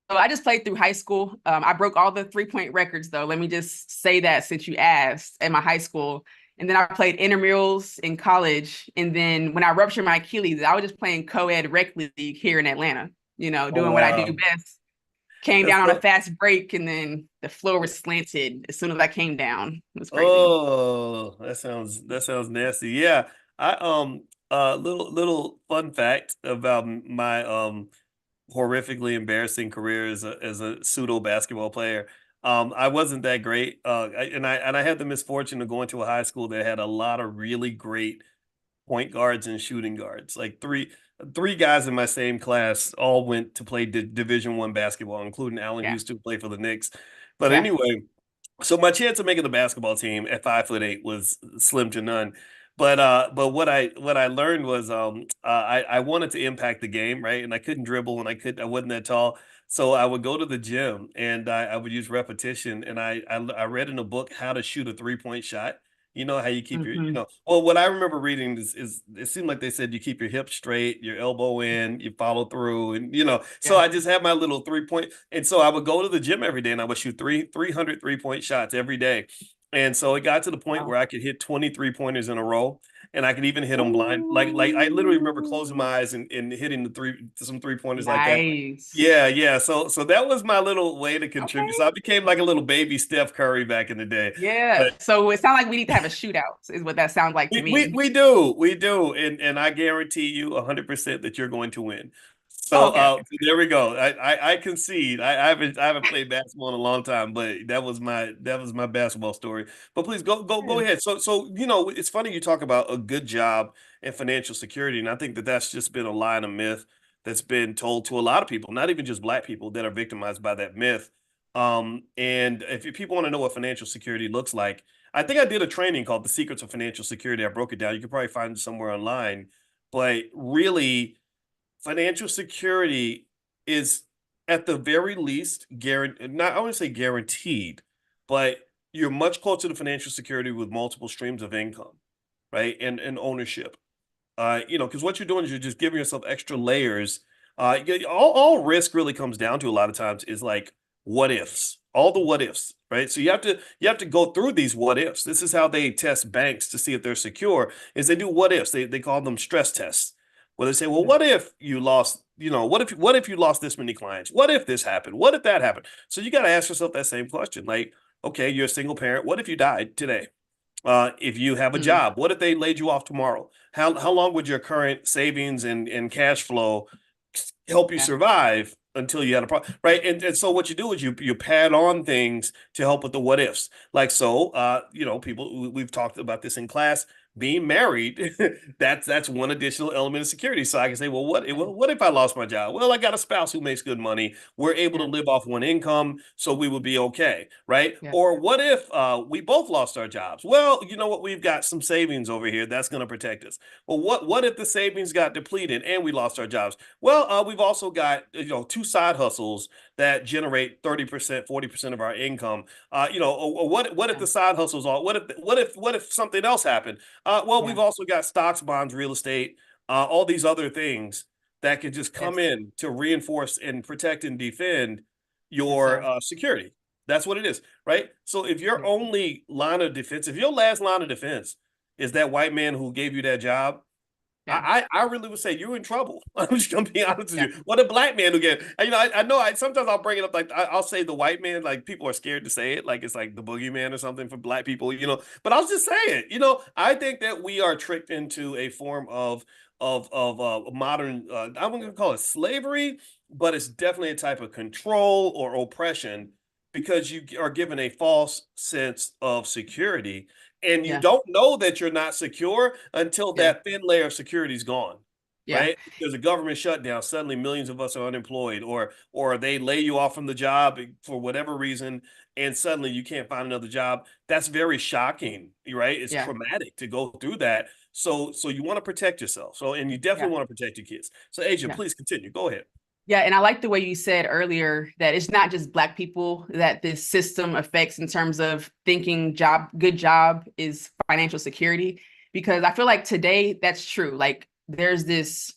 so I just played through high school. I broke all the 3-point records, though. Let me just say that, since you asked, at my high school. And then I played intramurals in college. And then when I ruptured my Achilles, I was just playing co-ed rec league here in Atlanta, Oh doing what I do wow. best. Came That's down on a so, fast break, and then the floor was slanted as soon as I came down. It was crazy. oh, that sounds nasty. Yeah. Little fun fact about my horrifically embarrassing career as a pseudo basketball player. I wasn't that great. And I had the misfortune of going to a high school that had a lot of really great point guards and shooting guards. Like three guys in my same class all went to play Division I basketball, including Allen Yeah. Houston, who played for the Knicks. But Yeah. anyway, so my chance of making the basketball team at 5'8" was slim to none. But what I learned was I wanted to impact the game, right? And I couldn't dribble, and I wasn't that tall. So I would go to the gym and I would use repetition. And I read in a book how to shoot a 3-point shot. You know how you keep Hmm. well, what I remember reading is it seemed like they said you keep your hips straight, your elbow in, you follow through, and so Yeah. I just had my little 3-point, and so I would go to the gym every day and I would shoot 300 3-point shots every day. And so it got to the point Wow. where I could hit 23 pointers in a row, and I could even hit them blind. Like I literally remember closing Ooh. my eyes and hitting some 3-pointers like that. Nice. Yeah, yeah. So that was my little way to contribute. So Okay. I became like a little baby Steph Curry back in the day. Yeah. But So it sounds like we need to have a shootout, is what that sounds like to me. we do, and I guarantee you 100% that you're going to win. Oh, So okay. Okay. there we go. I concede. I haven't played basketball in a long time, but that was my basketball story. But please go Yeah. ahead. So it's funny you talk about a good job and financial security, and I think that that's just been a line of myth that's been told to a lot of people, not even just Black people, that are victimized by that myth. And if people want to know what financial security looks like, I think I did a training called The Secrets of Financial Security. I broke it down. You could probably find it somewhere online. But really, financial security is at the very least guaranteed, not I wouldn't say guaranteed, but you're much closer to financial security with multiple streams of income, right? And ownership. Because what you're doing is you're just giving yourself extra layers. All risk really comes down to a lot of times is like what ifs, all the what ifs, right? So you have to go through these what ifs. This is how they test banks to see if they're secure. Is they do what ifs. They call them stress tests, where they say, well, what if you lost? What if you lost this many clients? What if this happened? What if that happened? So you got to ask yourself that same question. Like, okay, you're a single parent. What if you died today? If you have a Mm, job, what if they laid you off tomorrow? How long would your current savings and cash flow help you yeah, survive until you had a problem, right? And so what you do is you pad on things to help with the what ifs. Like so, people we've talked about this in class. Being married, that's one additional element of security. So I can say, what if I lost my job? Well, I got a spouse who makes good money. We're able to yeah, live off one income, so we would be okay, right? yeah, Or what if we both lost our jobs? Well, you know what? We've got some savings over here that's going to protect us. Well, what if the savings got depleted and we lost our jobs? Well, we've also got two side hustles that generate 30%, 40% of our income. Or what if yeah, the side hustles all? What if something else happened? Well, yeah, we've also got stocks, bonds, real estate, all these other things that could just come yes, in to reinforce and protect and defend yes, your sir. security. That's what it is, right? So if your Yeah, only line of defense, if your last line of defense is that white man who gave you that job, yeah, I really would say you're in trouble. I'm just gonna be honest with yeah, you. What a black man who get, I know sometimes I'll bring it up like I'll say the white man, like people are scared to say it, like it's like the boogeyman or something for black people, but I'll just say it. I think that we are tricked into a form of modern, I'm gonna call it slavery, but it's definitely a type of control or oppression because you are given a false sense of security and you yeah, don't know that you're not secure until yeah, that thin layer of security is gone, yeah, right? There's a government shutdown, suddenly millions of us are unemployed, or they lay you off from the job for whatever reason, and suddenly you can't find another job. That's very shocking, right? It's yeah, traumatic to go through that. So you want to protect yourself. So and you yeah, definitely want to protect your kids. So Asia, yeah. please continue. Go ahead. Yeah, and I like the way you said earlier that it's not just Black people that this system affects in terms of thinking good job is financial security, because I feel like today that's true. Like there's this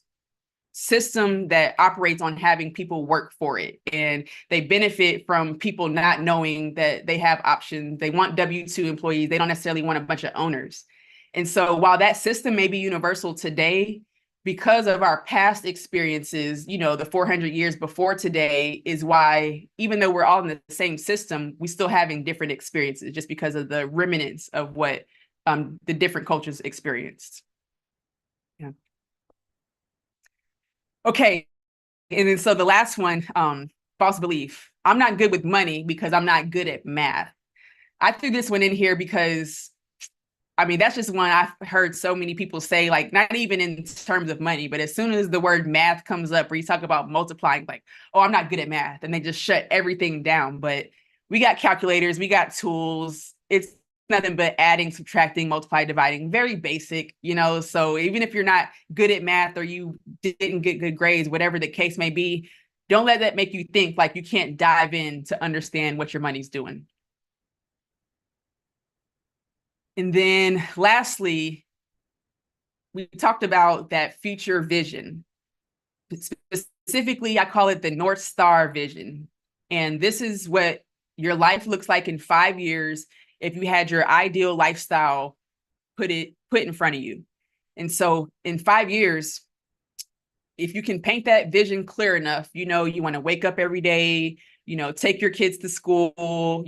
system that operates on having people work for it, and they benefit from people not knowing that they have options. They want W-2 employees. They don't necessarily want a bunch of owners. And so while that system may be universal today, because of our past experiences, the 400 years before today is why, even though we're all in the same system, we still having different experiences just because of the remnants of what the different cultures experienced. Yeah. Okay. And then so the last one, false belief. I'm not good with money because I'm not good at math. I threw this one in here because I mean, that's just one I've heard so many people say, like, not even in terms of money, but as soon as the word math comes up, or you talk about multiplying, like, oh, I'm not good at math. And they just shut everything down. But we got calculators, we got tools. It's nothing but adding, subtracting, multiply, dividing, very basic. So even if you're not good at math or you didn't get good grades, whatever the case may be, don't let that make you think like you can't dive in to understand what your money's doing. And then lastly, we talked about that future vision. Specifically, I call it the North Star vision. And this is what your life looks like in 5 years if you had your ideal lifestyle put in front of you. And so in 5 years, if you can paint that vision clear enough, you want to wake up every day, take your kids to school,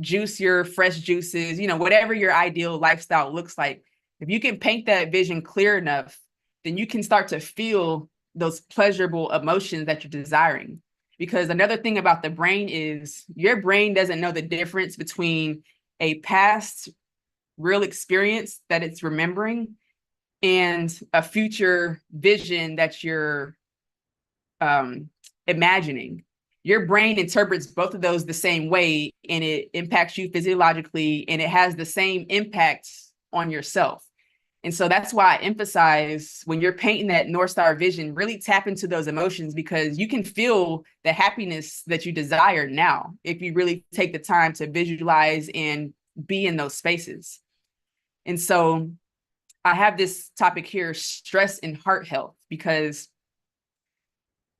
juice your fresh juices, whatever your ideal lifestyle looks like. If you can paint that vision clear enough, then you can start to feel those pleasurable emotions that you're desiring. Because another thing about the brain is your brain doesn't know the difference between a past real experience that it's remembering and a future vision that you're imagining. your brain interprets both of those the same way, and it impacts you physiologically, and it has the same impact on yourself. And so that's why I emphasize, when you're painting that North Star vision, really tap into those emotions, because you can feel the happiness that you desire now if you really take the time to visualize and be in those spaces. And so I have this topic here, stress and heart health, because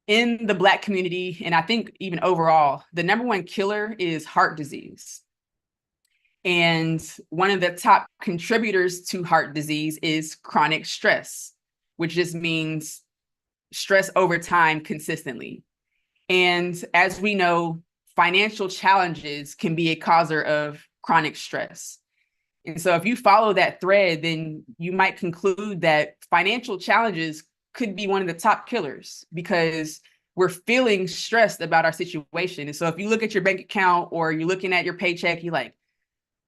in the Black community, and I think even overall, the number one killer is heart disease. And one of the top contributors to heart disease is chronic stress, which just means stress over time consistently. And as we know, financial challenges can be a causer of chronic stress. And so if you follow that thread, then you might conclude that financial challenges could be one of the top killers, because we're feeling stressed about our situation. And so if you look at your bank account or you're looking at your paycheck, you're like,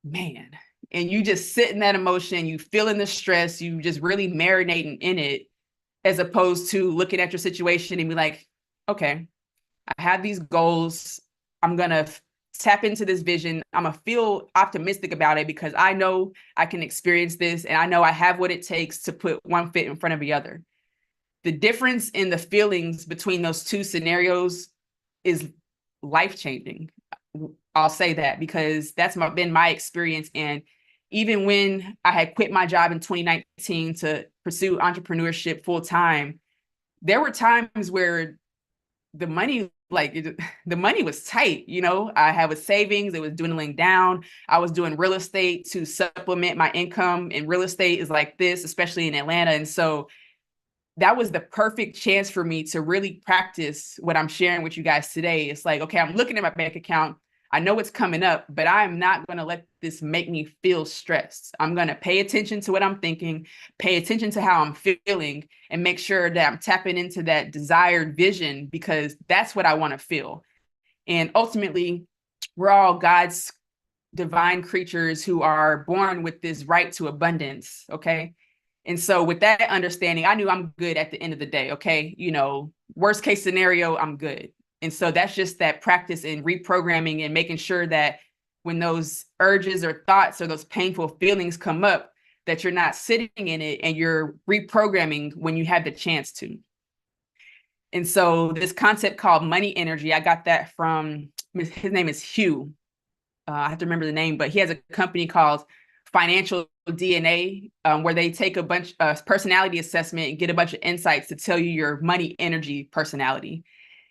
man, and you just sit in that emotion, you feeling the stress, you just really marinating in it, as opposed to looking at your situation and be like, okay, I have these goals. I'm going to tap into this vision. I'm going to feel optimistic about it, because I know I can experience this, and I know I have what it takes to put one foot in front of the other. The difference in the feelings between those two scenarios is life-changing. I'll say that, because that's been my experience. And even when I had quit my job in 2019 to pursue entrepreneurship full time, there were times where the money, the money was tight. You know, I had a savings, it was dwindling down. I was doing real estate to supplement my income, and real estate is like this, especially in Atlanta. And so that was the perfect chance for me to really practice what I'm sharing with you guys today. It's like, okay, I'm looking at my bank account. I know it's coming up, but I'm not going to let this make me feel stressed. I'm going to pay attention to what I'm thinking, pay attention to how I'm feeling, and make sure that I'm tapping into that desired vision, because that's what I want to feel. And ultimately, we're all God's divine creatures who are born with this right to abundance. Okay. And so with that understanding, I knew I'm good at the end of the day. Okay. You know, worst case scenario, I'm good. And so that's just that practice in reprogramming and making sure that when those urges or thoughts or those painful feelings come up, that you're not sitting in it, and you're reprogramming when you have the chance to. And so this concept called money energy, I got that from, his name is Hugh. I have to remember the name, but he has a company called Financial DNA, where they take a bunch of personality assessment and get a bunch of insights to tell you your money energy personality.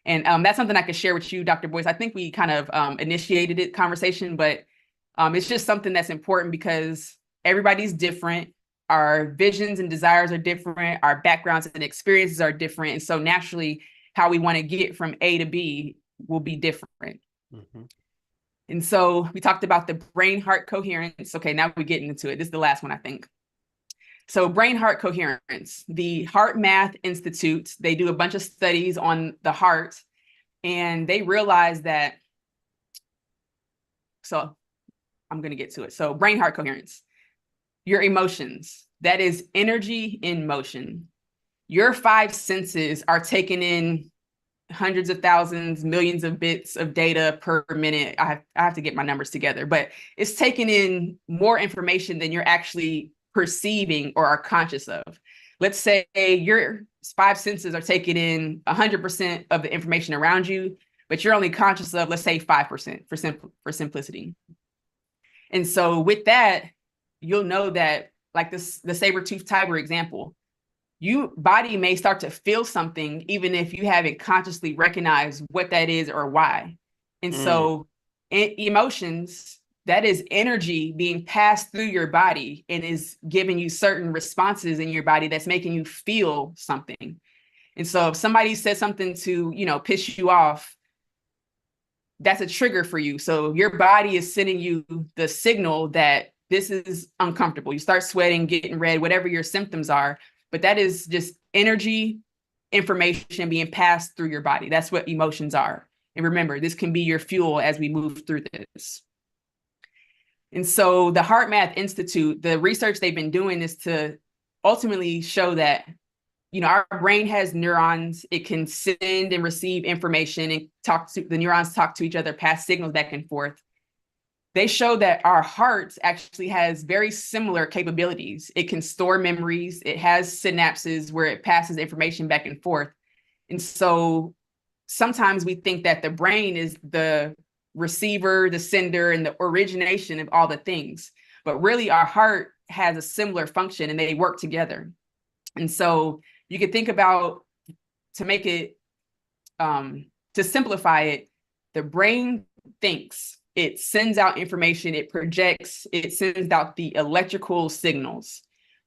And that's something I could share with you, Dr. Boyce. I think we kind of initiated it conversation, but it's just something that's important, because everybody's different. Our visions and desires are different. Our backgrounds and experiences are different. And so naturally, how we want to get from A to B will be different. Mm-hmm. And so we talked about the brain-heart coherence. Okay, now we're getting into it. This is the last one, I think. So brain-heart coherence, the Heart Math Institute, they do a bunch of studies on the heart, and they realize that, so I'm going to get to it. So brain-heart coherence, your emotions, that is energy in motion. Your five senses are taking in hundreds of thousands, millions of bits of data per minute. I have to get my numbers together, but it's taking in more information than you're actually perceiving or are conscious of. Let's say your five senses are taking in 100% of the information around you, but you're only conscious of, let's say, 5% for simplicity. And so with that, you'll know that, like the saber-toothed tiger example, your body may start to feel something even if you haven't consciously recognized what that is or why. And so emotions, that is energy being passed through your body and is giving you certain responses in your body that's making you feel something. And so if somebody says something to, piss you off, that's a trigger for you. So your body is sending you the signal that this is uncomfortable. You start sweating, getting red, whatever your symptoms are. But that is just energy, information being passed through your body. That's what emotions are. And remember, this can be your fuel as we move through this. And so the Heart Math Institute, the research they've been doing is to ultimately show that our brain has neurons. It can send and receive information and the neurons talk to each other, pass signals back and forth. They show that our heart actually has very similar capabilities. It can store memories. It has synapses where it passes information back and forth. And so sometimes we think that the brain is the receiver, the sender, and the origination of all the things. But really, our heart has a similar function and they work together. And so you could think about, to make it, to simplify it, the brain thinks, it sends out information, it projects, it sends out the electrical signals,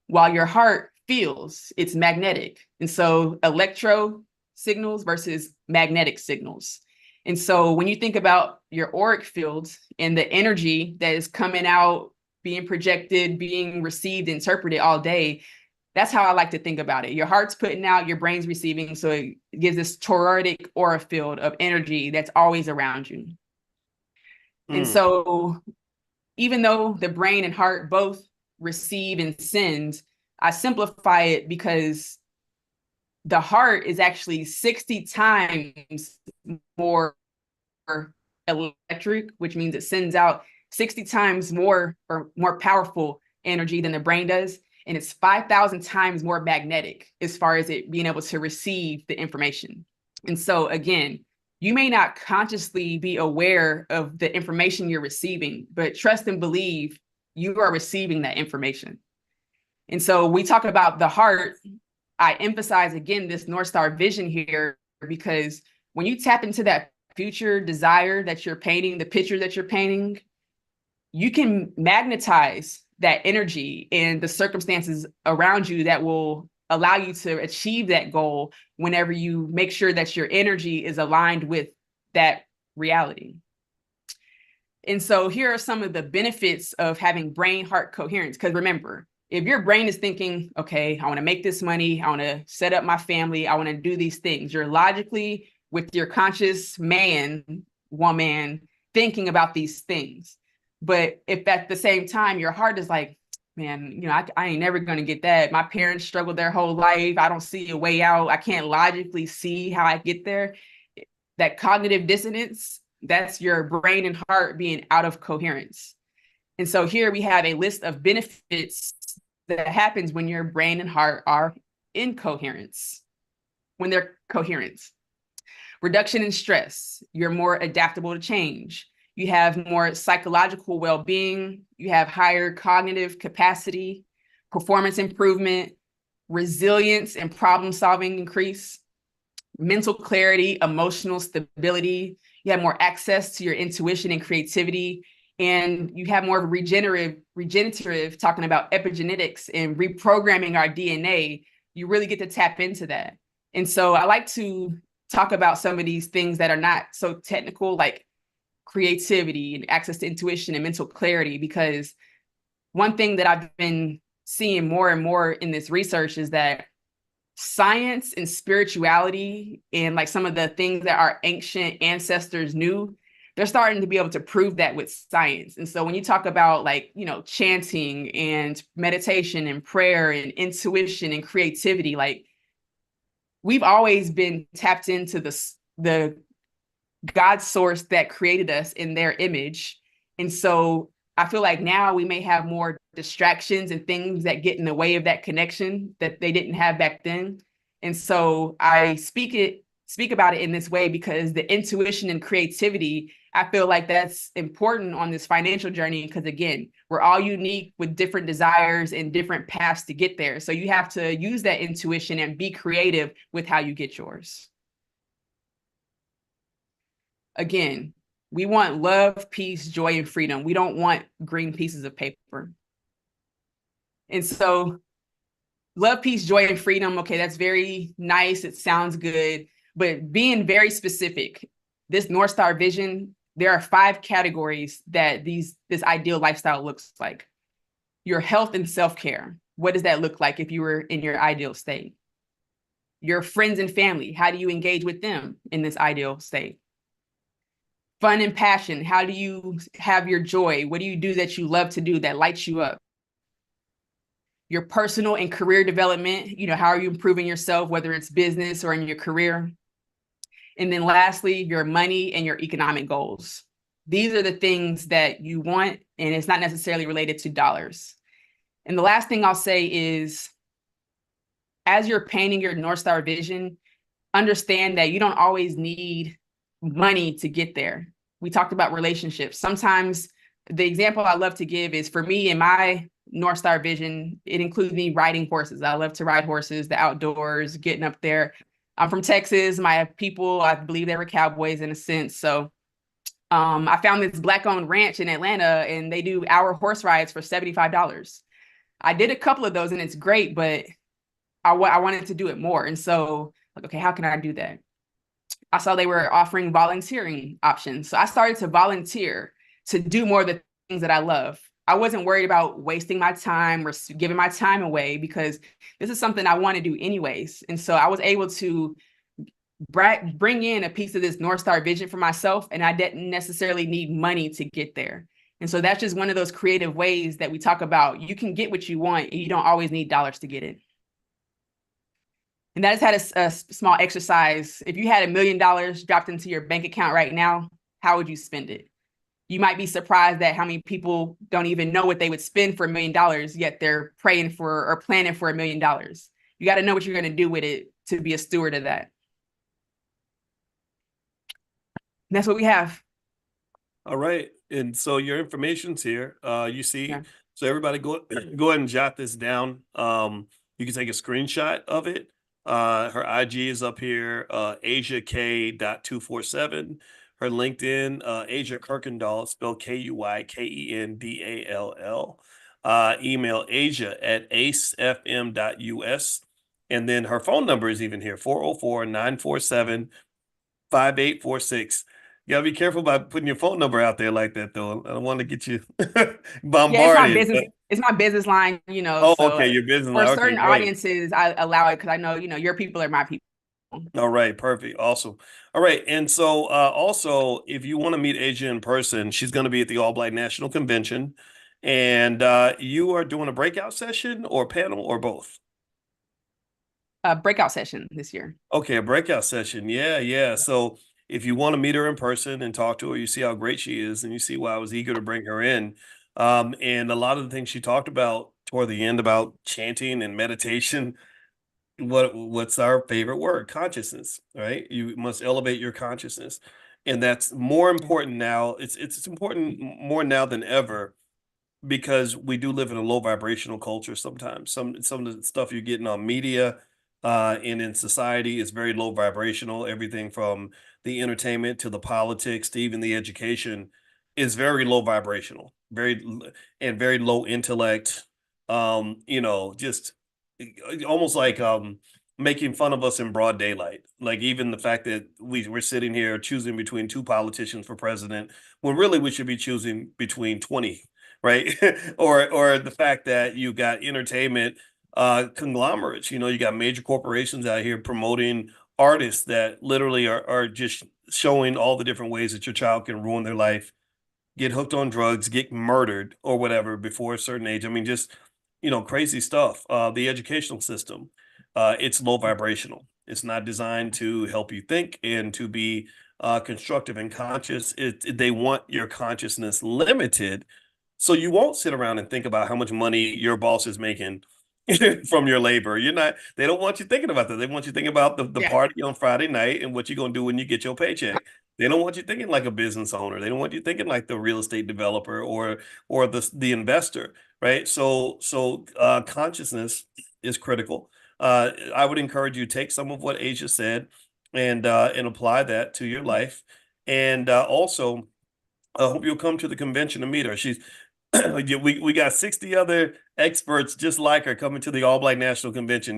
while your heart feels, it's magnetic. And so electro signals versus magnetic signals. And so when you think about your auric fields and the energy that is coming out, being projected, being received, interpreted all day, that's how I like to think about it. Your heart's putting out, your brain's receiving. So it gives this toroidal aura field of energy that's always around you. And so even though the brain and heart both receive and send, I simplify it because the heart is actually 60 times more electric, which means it sends out 60 times more or more powerful energy than the brain does. And it's 5,000 times more magnetic as far as it being able to receive the information. And so again, you may not consciously be aware of the information you're receiving, but trust and believe you are receiving that information. And so we talk about the heart. I emphasize again this North Star vision here, because when you tap into that future desire that you're painting, the picture that you're painting, you can magnetize that energy and the circumstances around you that will allow you to achieve that goal whenever you make sure that your energy is aligned with that reality. And so here are some of the benefits of having brain-heart coherence. Because remember, if your brain is thinking, okay, I want to make this money, I want to set up my family, I want to do these things, you're logically, with your conscious man, woman, thinking about these things. But if at the same time, your heart is like, man, I ain't never going to get that. My parents struggled their whole life. I don't see a way out. I can't logically see how I get there. That cognitive dissonance, that's your brain and heart being out of coherence. And so here we have a list of benefits that happens when your brain and heart are in coherence, when they're coherent. Reduction in stress. You're more adaptable to change. You have more psychological well-being. You have higher cognitive capacity, performance improvement, resilience and problem-solving increase, mental clarity, emotional stability. You have more access to your intuition and creativity, and you have more of a regenerative, talking about epigenetics and reprogramming our DNA. You really get to tap into that. And so I like to talk about some of these things that are not so technical, like creativity and access to intuition and mental clarity, because one thing that I've been seeing more and more in this research is that science and spirituality and like some of the things that our ancient ancestors knew, they're starting to be able to prove that with science. And so when you talk about like, chanting and meditation and prayer and intuition and creativity, like we've always been tapped into the God source that created us in their image. And so I feel like now we may have more distractions and things that get in the way of that connection that they didn't have back then. And so I speak about it in this way because the intuition and creativity, I feel like that's important on this financial journey, because again, we're all unique with different desires and different paths to get there. So you have to use that intuition and be creative with how you get yours. Again, we want love, peace, joy, and freedom. We don't want green pieces of paper. And so love, peace, joy, and freedom. Okay, that's very nice. It sounds good. But being very specific, this North Star vision, there are 5 categories that this ideal lifestyle looks like. Your health and self-care. What does that look like if you were in your ideal state? Your friends and family. How do you engage with them in this ideal state? Fun and passion. How do you have your joy? What do you do that you love to do that lights you up? your personal and career development. How are you improving yourself, whether it's business or in your career? And then lastly, your money and your economic goals. These are the things that you want, and it's not necessarily related to dollars. And the last thing I'll say is, as you're painting your North Star vision, understand that you don't always need money to get there. We talked about relationships. Sometimes the example I love to give is, for me, in my North Star vision, it includes me riding horses. I love to ride horses, the outdoors, getting up there. I'm from Texas. My people, I believe they were cowboys in a sense. So I found this Black-owned ranch in Atlanta, and they do hour horse rides for $75. I did a couple of those, and it's great, but I wanted to do it more. And so, like, okay, how can I do that? I saw they were offering volunteering options. So I started to volunteer to do more of the things that I love. I wasn't worried about wasting my time or giving my time away, because this is something I want to do anyways. And so I was able to bring in a piece of this North Star vision for myself, and I didn't necessarily need money to get there. And so that's just one of those creative ways that we talk about. You can get what you want, and you don't always need dollars to get it. And that has had a small exercise. If you had $1 million dropped into your bank account right now, how would you spend it? You might be surprised at how many people don't even know what they would spend for $1 million, yet they're praying for or planning for $1 million. You got to know what you're going to do with it to be a steward of that. And that's what we have. All right. And so your information's here. You see, Yeah. so everybody go ahead and jot this down. You can take a screenshot of it. Her IG is up here, Asia K.247. Her LinkedIn, Asia Kirkendall, spelled KUYKENDALL. Email asia@acefm.us. And then her phone number is even here, 404-947-5846. You gotta be careful about putting your phone number out there like that, though. I don't want to get you Yeah, it's my bombarded. business. It's my business line, Oh, so okay, your business for line. Okay, certain great. audiences, I allow it because I know, your people are my people. All right, perfect. Awesome. All right. And so also, if you want to meet Asia in person, she's going to be at the All Black National Convention. And you are doing a breakout session or panel or both? A breakout session this year. Okay, a breakout session. Yeah, yeah. So if you want to meet her in person and talk to her, you see how great she is, and you see why I was eager to bring her in. And a lot of the things she talked about toward the end about chanting and meditation, what's our favorite word? Consciousness, right? You must elevate your consciousness, and that's more important now. It's important more now than ever, because we do live in a low vibrational culture sometimes. Some of the stuff you're getting on media and in society is very low vibrational. Everything from the entertainment to the politics to even the education is very low vibrational, and very low intellect. Just almost like making fun of us in broad daylight. Like even the fact that we're sitting here choosing between two politicians for president, when really we should be choosing between 20, right? or the fact that you got entertainment conglomerates. You got major corporations out here promoting artists that literally are just showing all the different ways that your child can ruin their life, get hooked on drugs, get murdered or whatever before a certain age. I mean, just crazy stuff. The educational system, it's low vibrational. It's not designed to help you think and to be constructive and conscious. They want your consciousness limited, so you won't sit around and think about how much money your boss is making from your labor. They don't want you thinking about that. They want you thinking about the Yeah. party on Friday night and what you're going to do when you get your paycheck. They don't want you thinking like a business owner. They don't want you thinking like the real estate developer or the investor, right? So consciousness is critical. I would encourage you to take some of what Asia said and apply that to your life. And also, I hope you'll come to the convention to meet her. We got 60 other experts just like her coming to the All Black National Convention.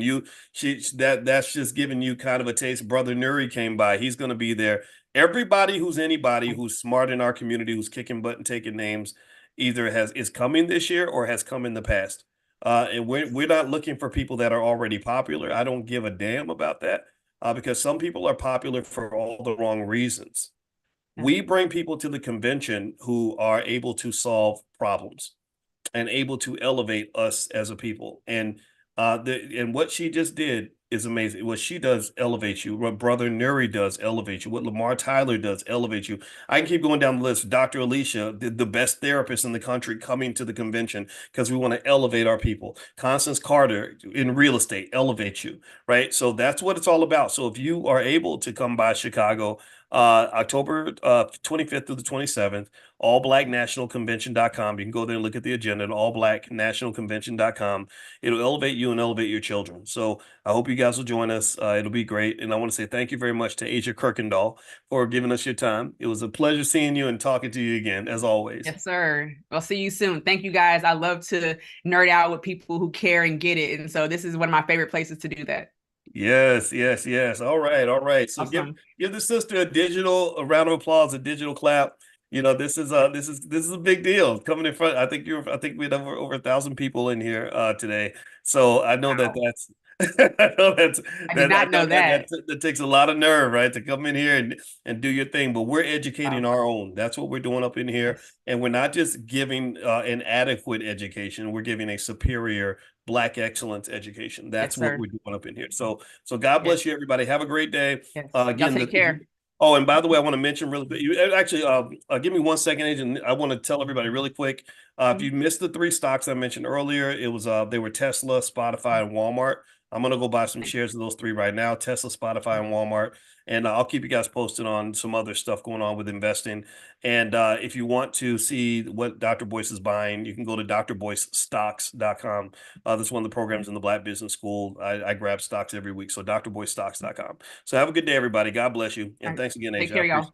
That's just giving you kind of a taste. Brother Nuri came by. He's going to be there. Everybody anybody who's smart in our community, who's kicking butt and taking names, either is coming this year or has come in the past. And we're not looking for people that are already popular. I don't give a damn about that, because some people are popular for all the wrong reasons. We bring people to the convention who are able to solve problems. and able to elevate us as a people. And what she just did is amazing. What she does elevates you. What Brother Nuri does elevates you. What Lamar Tyler does elevates you. I can keep going down the list. Dr. Alicia, the best therapist in the country, coming to the convention because we want to elevate our people. Constance Carter in real estate elevates you, right? So that's what it's all about. So if you are able to come by Chicago, October 25th through the 27th, allblacknationalconvention.com. You can go there and look at the agenda at allblacknationalconvention.com. It'll elevate you and elevate your children. So I hope you guys will join us. It'll be great. And I want to say thank you very much to Asia Kirkendall for giving us your time. It was a pleasure seeing you and talking to you again, as always. Yes, sir. I'll see you soon. Thank you guys. I love to nerd out with people who care and get it. And so this is one of my favorite places to do that. Yes, yes, yes. All right, all right. So Awesome. give the sister a round of applause, a digital clap. You know, this is a big deal coming in front. I think we had over 1,000 people in here today. So I know that Wow. that's I know I did I not know know that. that takes a lot of nerve, right, to come in here and do your thing. But we're educating Wow. our own. That's what we're doing up in here, Yes. and we're not just giving an adequate education. We're giving a superior Black excellence education. Yes, That's what sir. we're doing up in here. So God bless Yes. you, everybody. Have a great day. Yes. Y'all Again, take care. oh, and by the way, I want to mention really quick. Actually, give me 1 second, Agent. I want to tell everybody really quick. If you missed the three stocks I mentioned earlier, it was they were Tesla, Spotify, and Walmart. I'm gonna go buy some shares of those three right now: Tesla, Spotify, and Walmart. And I'll keep you guys posted on some other stuff going on with investing. And if you want to see what Dr. Boyce is buying, you can go to drboycestocks.com. That's one of the programs in the Black Business School. I grab stocks every week. So drboycestocks.com. So have a good day, everybody. God bless you. All And right. thanks again, Take Asia. I care, appreciate y'all. it.